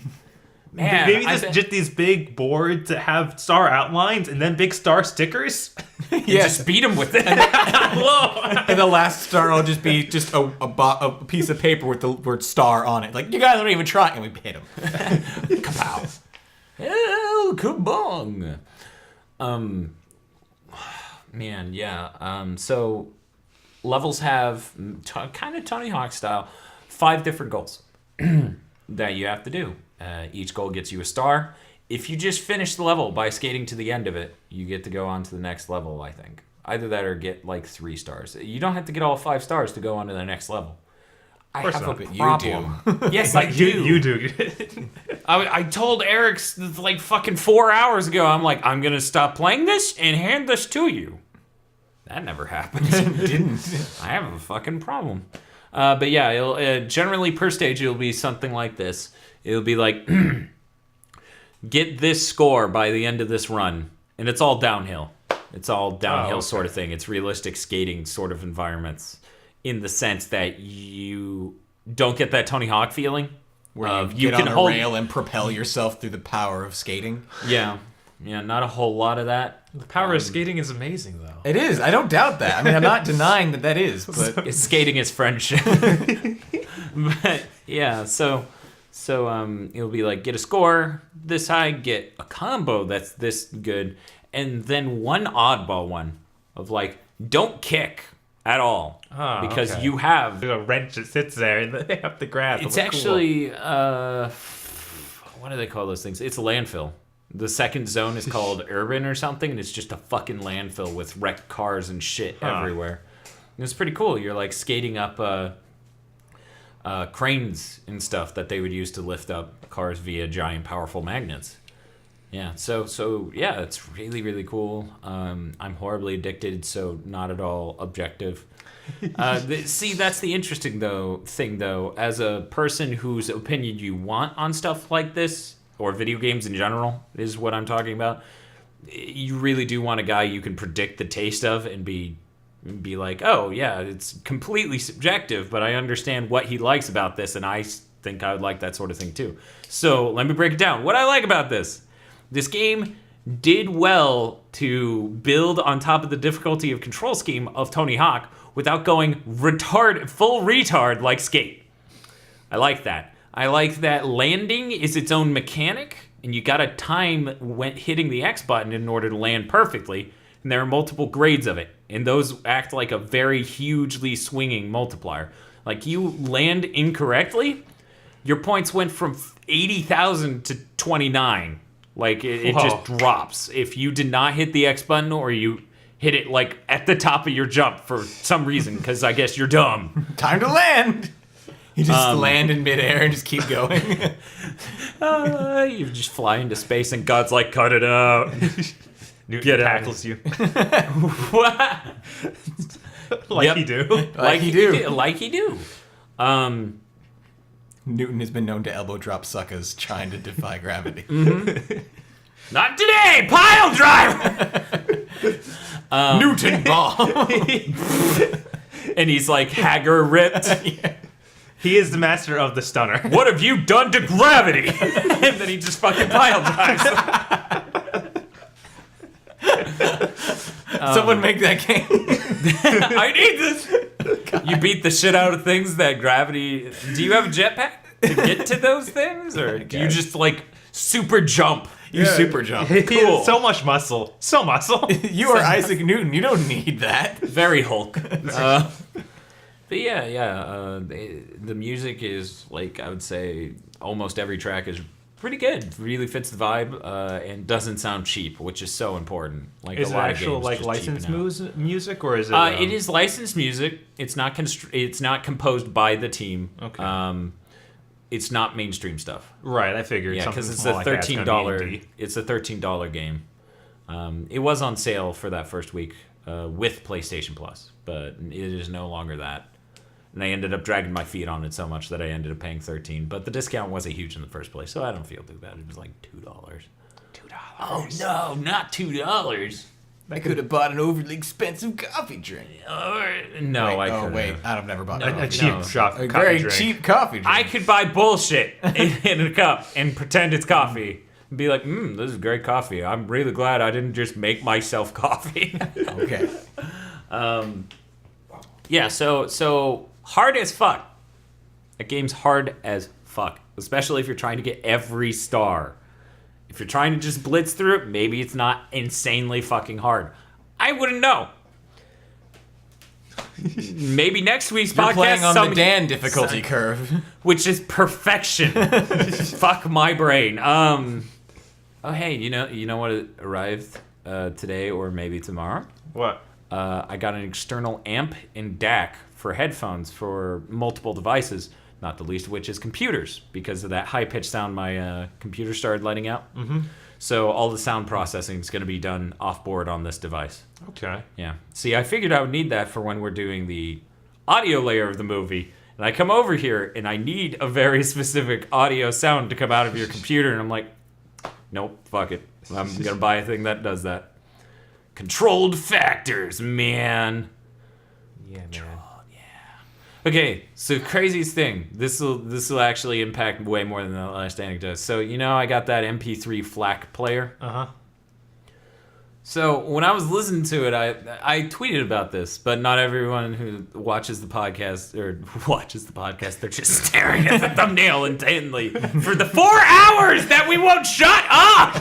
Man, Maybe I've just these big boards that have star outlines and then big star stickers. Yes. just beat him with it. And the last star will just be just a piece of paper with the word star on it. Like, you guys don't even try, and we hit him. Kapow. El kabong. Man, yeah. So levels have kind of Tony Hawk style 5 different goals that you have to do. Each goal gets you a star. If you just finish the level by skating to the end of it, you get to go on to the next level, I think. Either that or get like 3 stars. You don't have to get all 5 stars to go on to the next level. I course have not, a but problem. you do. Yes, I do. You do. I told Eric like fucking 4 hours ago, I'm like, I'm going to stop playing this and hand this to you. That never happened. Didn't. I have a fucking problem. But yeah, it'll, generally per stage, it'll be something like this. It'll be like, get this score by the end of this run. And it's all downhill. It's all downhill sort of thing. It's realistic skating sort of environments in the sense that you don't get that Tony Hawk feeling. Where you get on a rail and propel yourself through the power of skating. Yeah. Yeah, not a whole lot of that. The power of skating is amazing, though. It is. I don't doubt that. I mean, I'm not denying that is, but Skating is friendship. But yeah, so it'll be like get a score this high, get a combo that's this good, and then one oddball one of like don't kick at all because okay. you have There's a wrench that sits there and they have to grab. it's Cool. actually what do they call those things? It's a landfill. The second zone is called urban or something, and it's just a fucking landfill with wrecked cars and shit everywhere. And it's pretty cool. You're like skating up cranes and stuff that they would use to lift up cars via giant powerful magnets. Yeah, so yeah, it's really, really cool. I'm horribly addicted, so not at all objective. See, that's the interesting thing though. As a person whose opinion you want on stuff like this, or video games in general, is what I'm talking about. You really do want a guy you can predict the taste of and be like, oh yeah, it's completely subjective, but I understand what he likes about this, and I think I would like that sort of thing too. So let me break it down. What I like about this game did well to build on top of the difficulty of control scheme of Tony Hawk without going full retard like Skate. I like that. I like that landing is its own mechanic, and you gotta time when hitting the X button in order to land perfectly, and there are multiple grades of it, and those act like a very hugely swinging multiplier. Like, you land incorrectly, your points went from 80,000 to 29. Like, it just drops. If you did not hit the X button, or you hit it like at the top of your jump for some reason, because I guess you're dumb. Time to land. You just land in midair and just keep going. You just fly into space and God's like, cut it out. Newton tackles you. What? Like you do. Like you do. Like you do. Newton has been known to elbow drop suckers trying to defy gravity. Not today, pile driver. Newton ball. And he's like Hager ripped. Yeah. He is the master of the stunner. What have you done to gravity? And then he just fucking pile drives. Someone make that game. I need this. God. You beat the shit out of things that gravity. Do you have a jetpack to get to those things, or do you just like super jump? You super jump. Cool. So much muscle. So muscle. You are Isaac Newton. You don't need that. Very Hulk. But yeah. The music is like, I would say almost every track is pretty good. Really fits the vibe and doesn't sound cheap, which is so important. Like Is a it lot actual of games like just licensed cheapen out. music, or is it? It is licensed music. It's not it's not composed by the team. Okay. It's not mainstream stuff. Right, I figured. Yeah, because something it's small a like that's gonna be $13. indie. It's a $13 game. It was on sale for that first week with PlayStation Plus, but it is no longer that. And I ended up dragging my feet on it so much that I ended up paying $13. But the discount wasn't huge in the first place, so I don't feel too bad. It was like $2. $2. Oh no, not $2. I could have bought an overly expensive coffee drink. No, I couldn't. Oh wait, I've never bought A a cheap shop. A coffee very drink. cheap coffee drink. I could buy bullshit in a cup and pretend it's coffee. And be like, this is great coffee. I'm really glad I didn't just make myself coffee. Okay. Yeah, so hard as fuck. That game's hard as fuck. Especially if you're trying to get every star. If you're trying to just blitz through it, maybe it's not insanely fucking hard. I wouldn't know. Maybe next week's You're podcast, playing on the Dan difficulty curve. which is perfection. Fuck my brain. Oh hey, you know what arrived today or maybe tomorrow? What? I got an external amp and DAC for headphones for multiple devices, not the least of which is computers, because of that high-pitched sound my computer started letting out. Mm-hmm. So all the sound processing is going to be done off-board on this device. Okay. Yeah. See, I figured I would need that for when we're doing the audio layer of the movie. And I come over here, and I need a very specific audio sound to come out of your computer, and I'm like, nope, fuck it. I'm going to buy a thing that does that. Controlled factors, man. Yeah, man. Okay, so craziest thing. This will actually impact way more than the last anecdote. So I got that MP3 FLAC player. Uh-huh. So when I was listening to it, I tweeted about this, but not everyone who watches the podcast they're just staring at the thumbnail intently for the 4 hours that we won't shut up.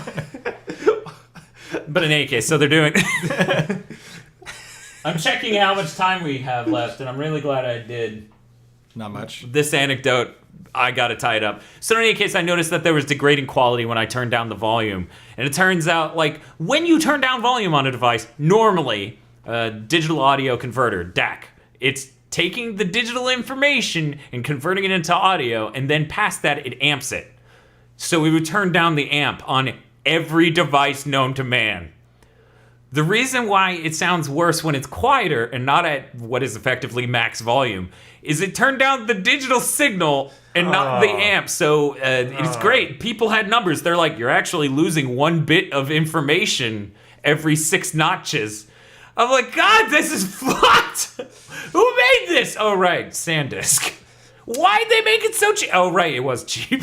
But in any case, so they're doing. I'm checking how much time we have left, and I'm really glad I did. Not much. This anecdote, I got it tied up. So in any case, I noticed that there was degrading quality when I turned down the volume. And it turns out, like, when you turn down volume on a device, normally, digital audio converter, DAC, it's taking the digital information and converting it into audio, and then past that, it amps it. So we would turn down the amp on every device known to man. The reason why it sounds worse when it's quieter and not at what is effectively max volume is it turned down the digital signal and not the amp. So it's great. People had numbers. They're like, you're actually losing 1 bit of information every 6 notches. I'm like, God, this is fucked. Who made this? Oh, right, SanDisk. Why'd they make it so cheap? Oh, right, it was cheap.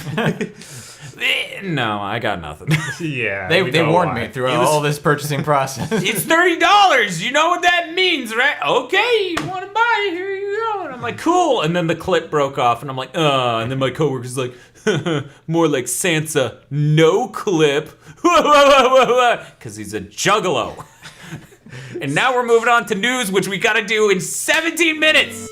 No, I got nothing. Yeah. They know warned why. me throughout all this purchasing process. It's $30. You know what that means, right? Okay, you want to buy it? Here you go. And I'm like, cool. And then the clip broke off, and I'm like, and then my coworker's like, more like Sansa, no clip. Because he's a juggalo. And now we're moving on to news, which we got to do in 17 minutes.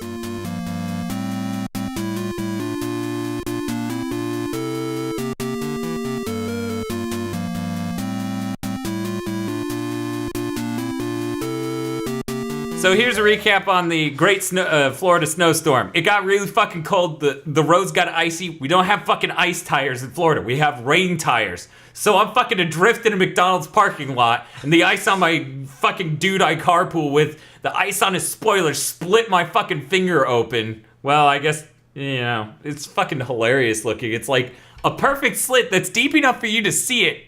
So here's a recap on the great Florida snowstorm. It got really fucking cold. The roads got icy. We don't have fucking ice tires in Florida. We have rain tires. So I'm fucking adrift in a McDonald's parking lot, and the ice on my fucking dude I carpool with, the ice on his spoiler split my fucking finger open. Well, I guess, it's fucking hilarious looking. It's like a perfect slit that's deep enough for you to see it,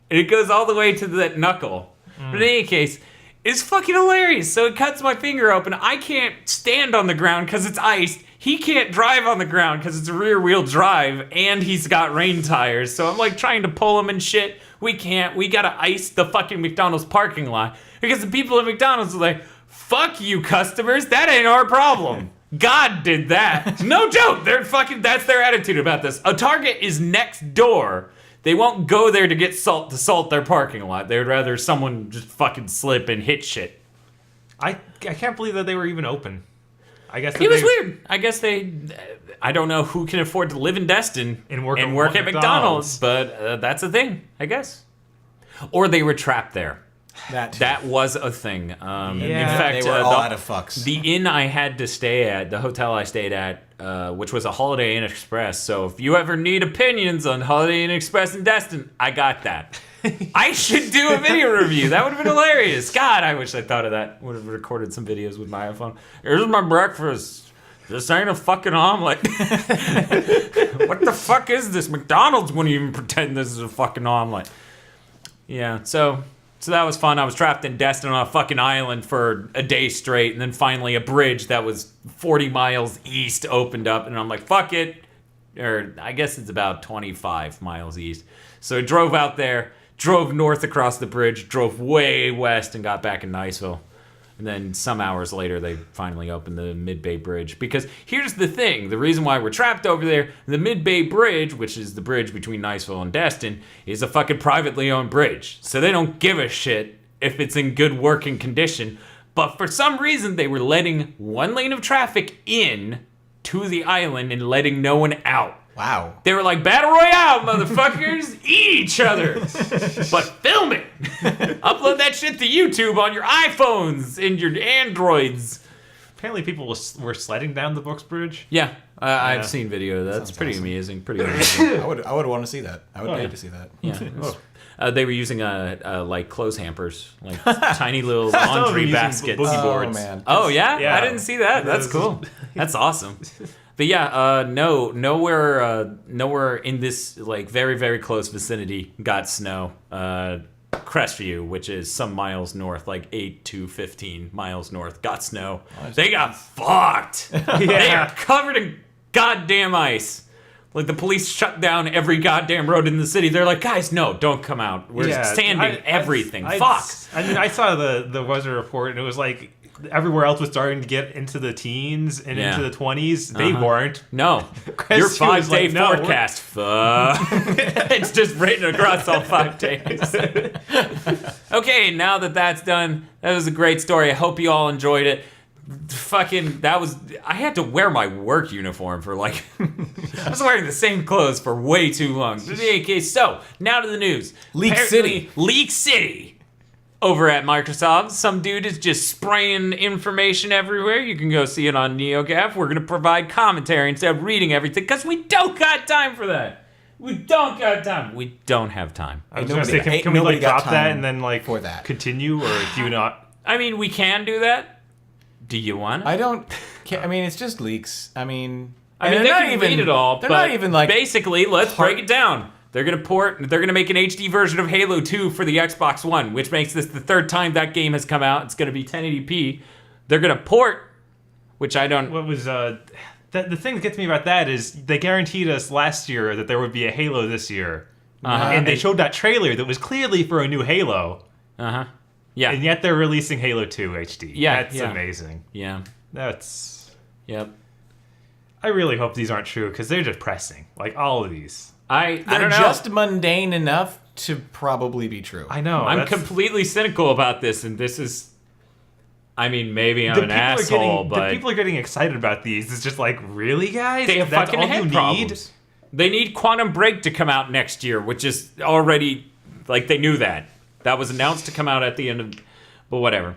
and it goes all the way to that knuckle. But in any case, it's fucking hilarious. So it cuts my finger open. I can't stand on the ground because it's iced. He can't drive on the ground because it's a rear wheel drive, and he's got rain tires. So I'm like trying to pull him and shit. We can't. We gotta ice the fucking McDonald's parking lot because the people at McDonald's are like, fuck you customers, that ain't our problem. God did that. No joke. That's their attitude about this. A Target is next door. They won't go there to get salt to salt their parking lot. They would rather someone just fucking slip and hit shit. I can't believe that they were even open. I guess it was weird. I guess I don't know who can afford to live in Destin and work at McDonald's, but that's a thing, I guess. Or they were trapped there. That was a thing. In fact, they were all out of fucks. The inn I had to stay at, the hotel I stayed at, which was a Holiday Inn Express. So if you ever need opinions on Holiday Inn Express in Destin, I got that. I should do a video review. That would have been hilarious. God, I wish I thought of that. Would have recorded some videos with my iPhone. Here's my breakfast. This ain't a fucking omelet. What the fuck is this? McDonald's wouldn't even pretend this is a fucking omelet. Yeah, so that was fun. I was trapped in Destin on a fucking island for a day straight, and then finally a bridge that was 40 miles east opened up, and I'm like, fuck it. Or I guess it's about 25 miles east. So I drove out there, drove north across the bridge, drove way west, and got back in Niceville. And then some hours later, they finally opened the Mid-Bay Bridge. Because here's the thing. The reason why we're trapped over there, the Mid-Bay Bridge, which is the bridge between Niceville and Destin, is a fucking privately owned bridge. So they don't give a shit if it's in good working condition. But for some reason, they were letting one lane of traffic in to the island and letting no one out. Wow. They were like, Battle Royale, motherfuckers, eat each other. But film it. Upload that shit to YouTube on your iPhones and your Androids. Apparently people were sledding down the Brooks Bridge. Yeah, I've seen video of that. That's pretty amazing. Pretty amazing. I would want to see that. I would pay to see that. Yeah. They were using like clothes hampers, like tiny little laundry baskets. Boogie boards. Oh, man. Oh yeah? Yeah. I didn't see that. That's cool. That's awesome. But yeah, nowhere in this like very, very close vicinity got snow. Crestview, which is some miles north, like 8 to 15 miles north, got snow. They got fucked. They are covered in goddamn ice. Like the police shut down every goddamn road in the city. They're like, guys, no, don't come out. We're sanding everything. Fuck. I mean, I saw the weather report, and it was like everywhere else was starting to get into the teens and into the 20s. They weren't. No. Your 5-day forecast. Fuck. It's just written across all 5 days. Okay, now that's done, that was a great story. I hope you all enjoyed it. I had to wear my work uniform for like, I was wearing the same clothes for way too long. Okay, so, now to the news. Leak City. Over at Microsoft, some dude is just spraying information everywhere. You can go see it on NeoGAF. We're going to provide commentary instead of reading everything because we don't got time for that. We don't got time. We don't have time. I was going to say, can we like drop that and then like for that. Continue, or do you not? I mean, we can do that. Do you want? I don't. I mean, it's just leaks. I mean, they can read it all. They're not even like. Basically, let's break it down. They're gonna make an HD version of Halo 2 for the Xbox One, which makes this the 3rd time that game has come out. It's gonna be 1080p. They're gonna port, which I don't. What was the thing that gets me about that is they guaranteed us last year that there would be a Halo this year, and they showed that trailer that was clearly for a new Halo. Yeah. And yet they're releasing Halo 2 HD. Yeah, that's amazing. Yeah. Yep. I really hope these aren't true because they're depressing. Like all of these. I don't know. Just mundane enough to probably be true. I know. I'm completely cynical about this, and this is. I mean, maybe I'm an asshole, but the people are getting excited about these. It's just like, really, guys? They have That's fucking all head you problems. They need Quantum Break to come out next year, which is already like they knew that. That was announced to come out at the end of, but whatever.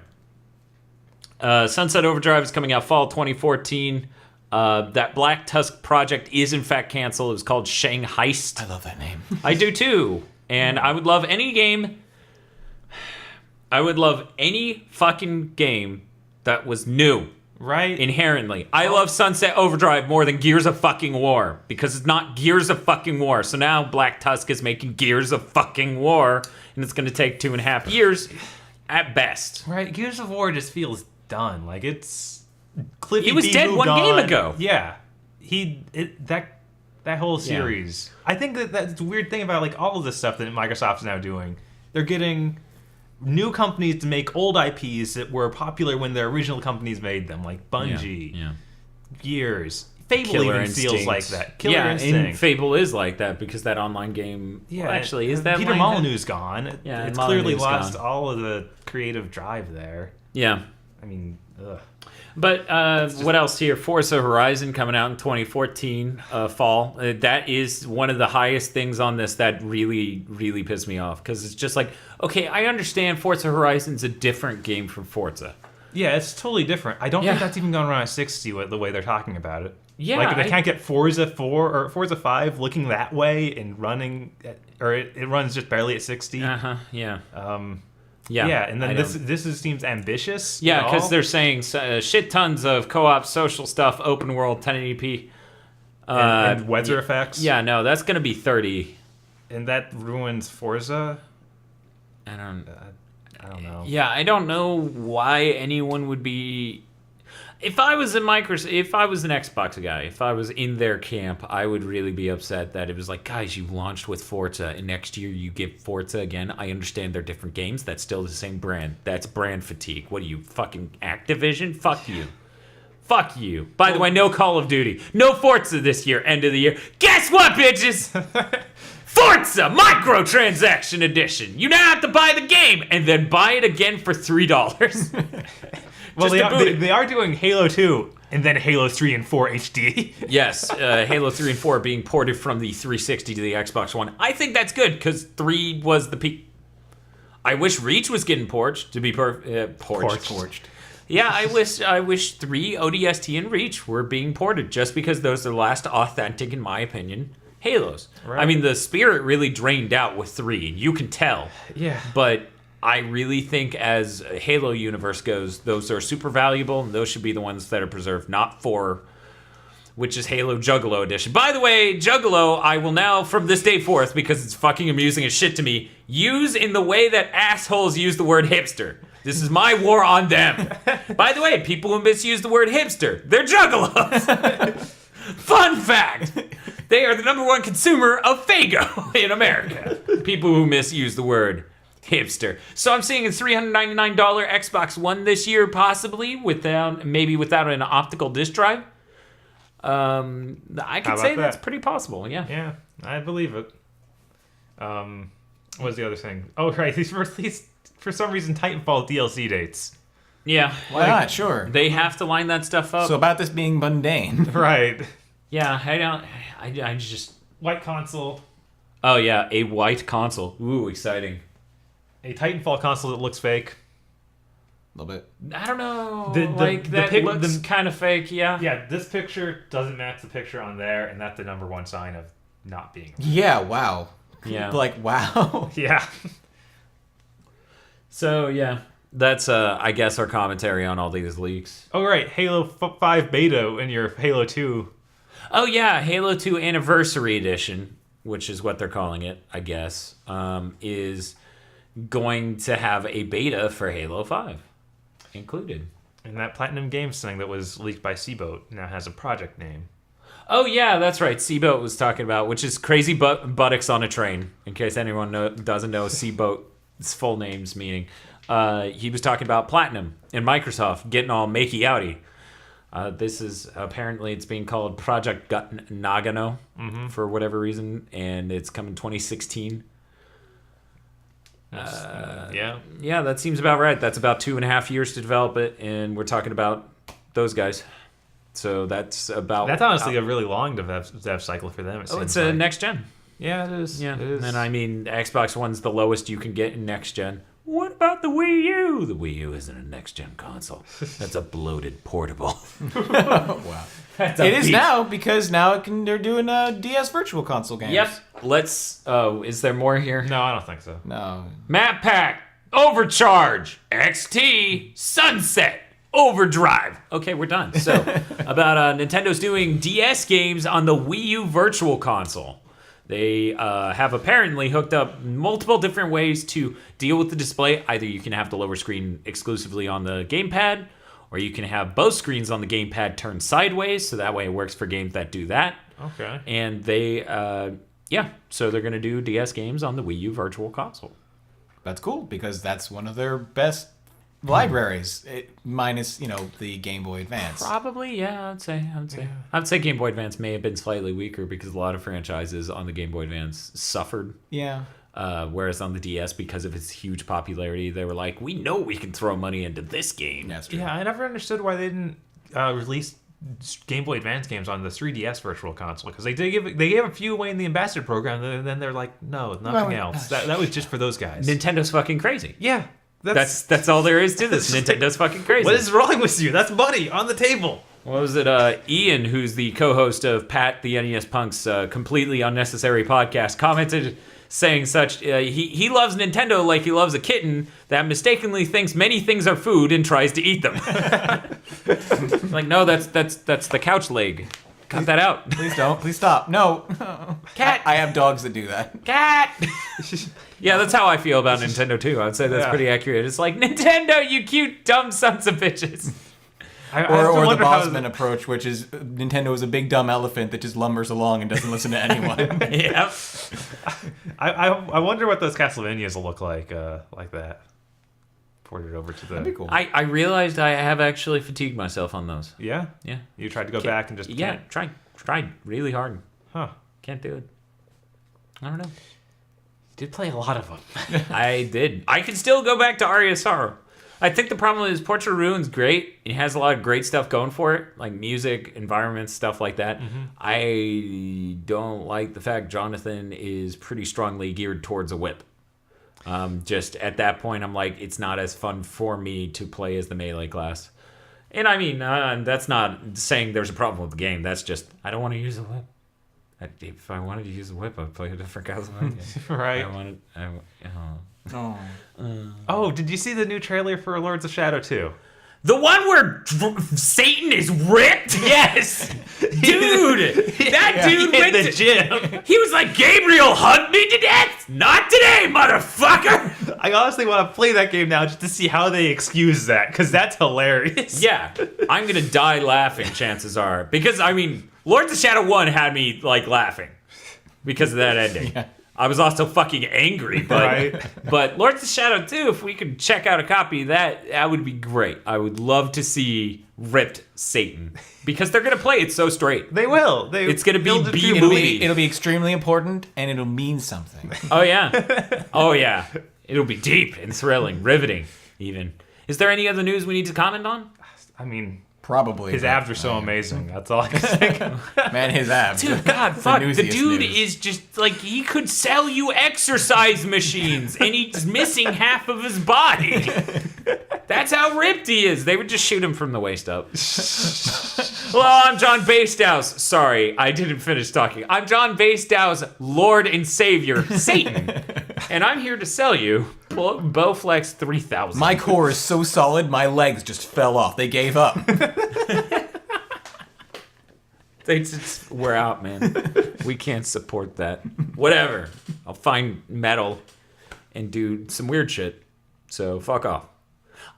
Sunset Overdrive is coming out fall 2014. That Black Tusk project is in fact canceled. It was called Shangheist. I love that name. I do too. And I would love any game. I would love any fucking game that was new. Right? Inherently. I love Sunset Overdrive more than Gears of fucking War because it's not Gears of fucking War. So now Black Tusk is making Gears of fucking War, and it's going to take 2.5 years at best. Right? Gears of War just feels done. Like, it's... Cliffy He was B dead moved one game on. ago. Yeah. That whole series. I think that's the weird thing about, like, all of this stuff that Microsoft's now doing. They're getting new companies to make old IPs that were popular when their original companies made them, like Bungie, Gears. Fable Killer even Instinct. feels like that. Killer and Instinct. Fable is like that because that online game. Yeah, well, actually, is that Peter line- Molyneux's gone. Yeah, It's Molyneux's clearly lost gone. all of the creative drive there. Yeah. I mean, ugh. But what else here? Forza Horizon coming out in 2014 fall. That is one of the highest things on this that really, really pissed me off because it's just like, okay, I understand Forza Horizon's a different game from Forza. Yeah, it's totally different. I don't Yeah. think that's even going around at 60 with the way they're talking about it. Yeah, like they can't get Forza 4 or Forza 5 looking that way and running, or it runs just barely at 60. Yeah. Yeah, Yeah. and then I this seems ambitious. Yeah, at because all. they're saying shit tons of co-op social stuff, open world, 1080p. and weather effects. Yeah, no, that's going to be 30. And that ruins Forza. I don't... I don't know. Yeah, I don't know why anyone would be. If I was an Xbox guy, if I was in their camp, I would really be upset that it was like, guys, you launched with Forza, and next year you get Forza again. I understand they're different games. That's still the same brand. That's brand fatigue. What are you, fucking Activision? Fuck you. Fuck you. By the way, no Call of Duty. No Forza this year, end of the year. Guess what, bitches? Forza Microtransaction Edition. You now have to buy the game and then buy it again for $3. Well, Just they are doing Halo 2 and then Halo 3 and 4 HD. Yes, Halo 3 and 4 being ported from the 360 to the Xbox One. I think that's good because 3 was the peak. I wish Reach was getting porched to be porched. Yeah, I wish 3, ODST, and Reach were being ported just because those are the last authentic, in my opinion, Halos. Right. I mean, the spirit really drained out with 3, and you can tell. Yeah. But I really think as Halo universe goes, those are super valuable, and those should be the ones that are preserved, not 4, which is Halo Juggalo Edition. By the way, Juggalo, I will now, from this day forth, because it's fucking amusing as shit to me, use in the way that assholes use the word hipster. This is my war on them. By the way, people who misuse the word hipster, they're juggalos. Fun fact. They are the #1 consumer of Faygo in America. People who misuse the word hipster. So I'm seeing a $399 Xbox One this year, possibly, without an optical disc drive. I could say that's pretty possible, yeah. Yeah, I believe it. What was the other thing? Oh, right, these were released, for some reason, Titanfall DLC dates. Yeah. Why not? Sure. They have to line that stuff up. So about this being mundane. Right. Yeah, I just... White console. Oh, yeah, a white console. Ooh, exciting. A Titanfall console that looks fake. A little bit. I don't know. The That looks kind of fake, yeah. Yeah, this picture doesn't match the picture on there, and that's the #1 sign of not being. Yeah, wow. Yeah. Like, wow. Yeah. So, yeah, that's, I guess, our commentary on all these leaks. Oh, right, Halo 5 beta in your Halo 2. Oh, yeah, Halo 2 Anniversary Edition, which is what they're calling it, I guess, is going to have a beta for Halo 5 included. And that Platinum Games thing that was leaked by Seaboat now has a project name. Oh, yeah, that's right. Seaboat was talking about, which is Crazy Buttocks on a Train, in case anyone doesn't know Seaboat's full name's meaning. He was talking about Platinum and Microsoft getting all makey-outy. This is, apparently, it's being called Project Nagano for whatever reason, and it's coming 2016. Yeah. Yeah, that seems about right. That's about 2.5 years to develop it, and we're talking about those guys. So that's about... That's honestly a really long dev cycle for them, it seems it's a next gen. Yeah, it is. Yeah, It is. and I mean, Xbox One's the lowest you can get in next gen. What about the Wii U? The Wii U isn't a next-gen console. That's a bloated portable. Wow. It is now because now they're doing DS Virtual Console games. Yep. Let's. Is there more here? No, I don't think so. No. Map Pack, Overcharge, XT, Sunset, Overdrive. Okay, we're done. So, about Nintendo's doing DS games on the Wii U Virtual Console. They have apparently hooked up multiple different ways to deal with the display. Either you can have the lower screen exclusively on the gamepad, or you can have both screens on the gamepad turned sideways, so that way it works for games that do that. Okay. And they, so they're going to do DS games on the Wii U Virtual Console. That's cool because that's one of their best libraries, minus the Game Boy Advance. Probably, yeah. I'd say Game Boy Advance may have been slightly weaker because a lot of franchises on the Game Boy Advance suffered. Yeah. Whereas on the DS, because of its huge popularity, they were like, we know we can throw money into this game. That's true. Yeah, I never understood why they didn't release Game Boy Advance games on the 3DS Virtual Console, because they gave a few away in the Ambassador program, and then they're like, no, nothing else. That was just for those guys. Nintendo's fucking crazy. Yeah. That's all there is to this. Nintendo's fucking crazy. What is wrong with you? That's money on the table. What was it? Ian, who's the co-host of Pat the NES Punk's completely unnecessary podcast, commented saying such. He loves Nintendo like he loves a kitten that mistakenly thinks many things are food and tries to eat them. Like, no, that's the couch leg. Cut that out. Please don't. Please stop. No. Cat. I have dogs that do that. Cat. Yeah, that's how I feel about Nintendo too. I'd say that's pretty accurate. It's like, Nintendo, you cute dumb sons of bitches. Or the Bosman approach, which is Nintendo is a big dumb elephant that just lumbers along and doesn't listen to anyone. Yep. I wonder what those Castlevanias will look like that. Ported over to the. That'd be cool. I realized I have actually fatigued myself on those. Yeah. Yeah. You tried to go back and just. Yeah. Tried really hard. Huh. Can't do it. I don't know. You did play a lot of them. I did. I can still go back to Aria Sorrow. I think the problem is Portrait of Ruin's great. It has a lot of great stuff going for it, like music, environments, stuff like that. Mm-hmm. I don't like the fact Jonathan is pretty strongly geared towards a whip. Just at that point, I'm like, it's not as fun for me to play as the melee class. And I mean, that's not saying there's a problem with the game. That's just, I don't want to use a whip. If I wanted to use a whip, I'd play a different Castlevania. Right. Oh, did you see the new trailer for Lords of Shadow 2? The one where Satan is ripped? Yes! Dude! That dude went in the gym. He was like, Gabriel hugged me to death? Not today, motherfucker! I honestly want to play that game now just to see how they excuse that, because that's hilarious. Yeah. I'm going to die laughing, chances are. Because, I mean, Lords of Shadow 1 had me, like, laughing because of that ending. Yeah. I was also fucking angry, but Lords of Shadow 2, if we could check out a copy of that, that would be great. I would love to see ripped Satan, because they're going to play it so straight. They will. It's going to be B-movie. It'll be extremely important, and it'll mean something. Oh, yeah. Oh, yeah. It'll be deep and thrilling, riveting, even. Is there any other news we need to comment on? I mean... Probably. His abs are so amazing. That's all I can think. Man, his abs. Dude, God, fuck. The dude is just, like, he could sell you exercise machines, and he's missing half of his body. That's how ripped he is. They would just shoot him from the waist up. Hello, I'm John Bastows. Sorry, I didn't finish talking. I'm John Bastows, Lord and Savior, Satan. And I'm here to sell you Bowflex 3000. My core is so solid, my legs just fell off. They gave up. We're out, man. We can't support that. Whatever. I'll find metal and do some weird shit. So fuck off.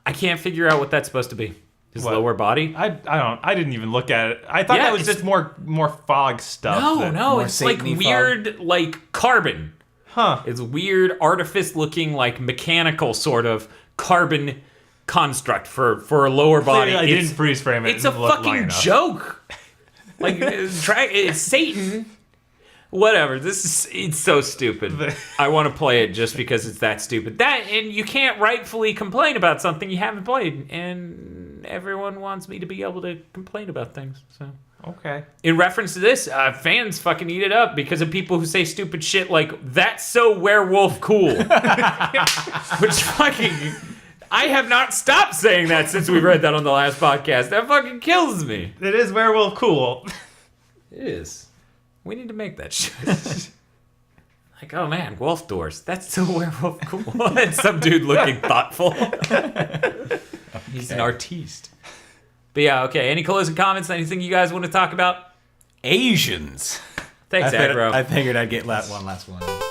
I can't figure out what that's supposed to be. His lower body? I didn't even look at it. I thought that was just more fog stuff. No, it's like weird, like carbon. Huh. It's weird, artifice-looking, like mechanical sort of carbon construct for a lower body. I didn't freeze frame it. It's a fucking joke. Like, it's Satan. Whatever. It's so stupid. I want to play it just because it's that stupid. And you can't rightfully complain about something you haven't played. And everyone wants me to be able to complain about things. So Okay. In reference to this, fans fucking eat it up because of people who say stupid shit like, that's so werewolf cool. Which fucking... I have not stopped saying that since we read that on the last podcast. That fucking kills me. It is werewolf cool. It is. We need to make that shit. Like, oh man, wolf doors. That's so werewolf cool. And some dude looking thoughtful. He's an artiste. But yeah, okay. Any closing comments? Anything you guys want to talk about? Asians. Thanks, Aggro. I figured I'd get one last one.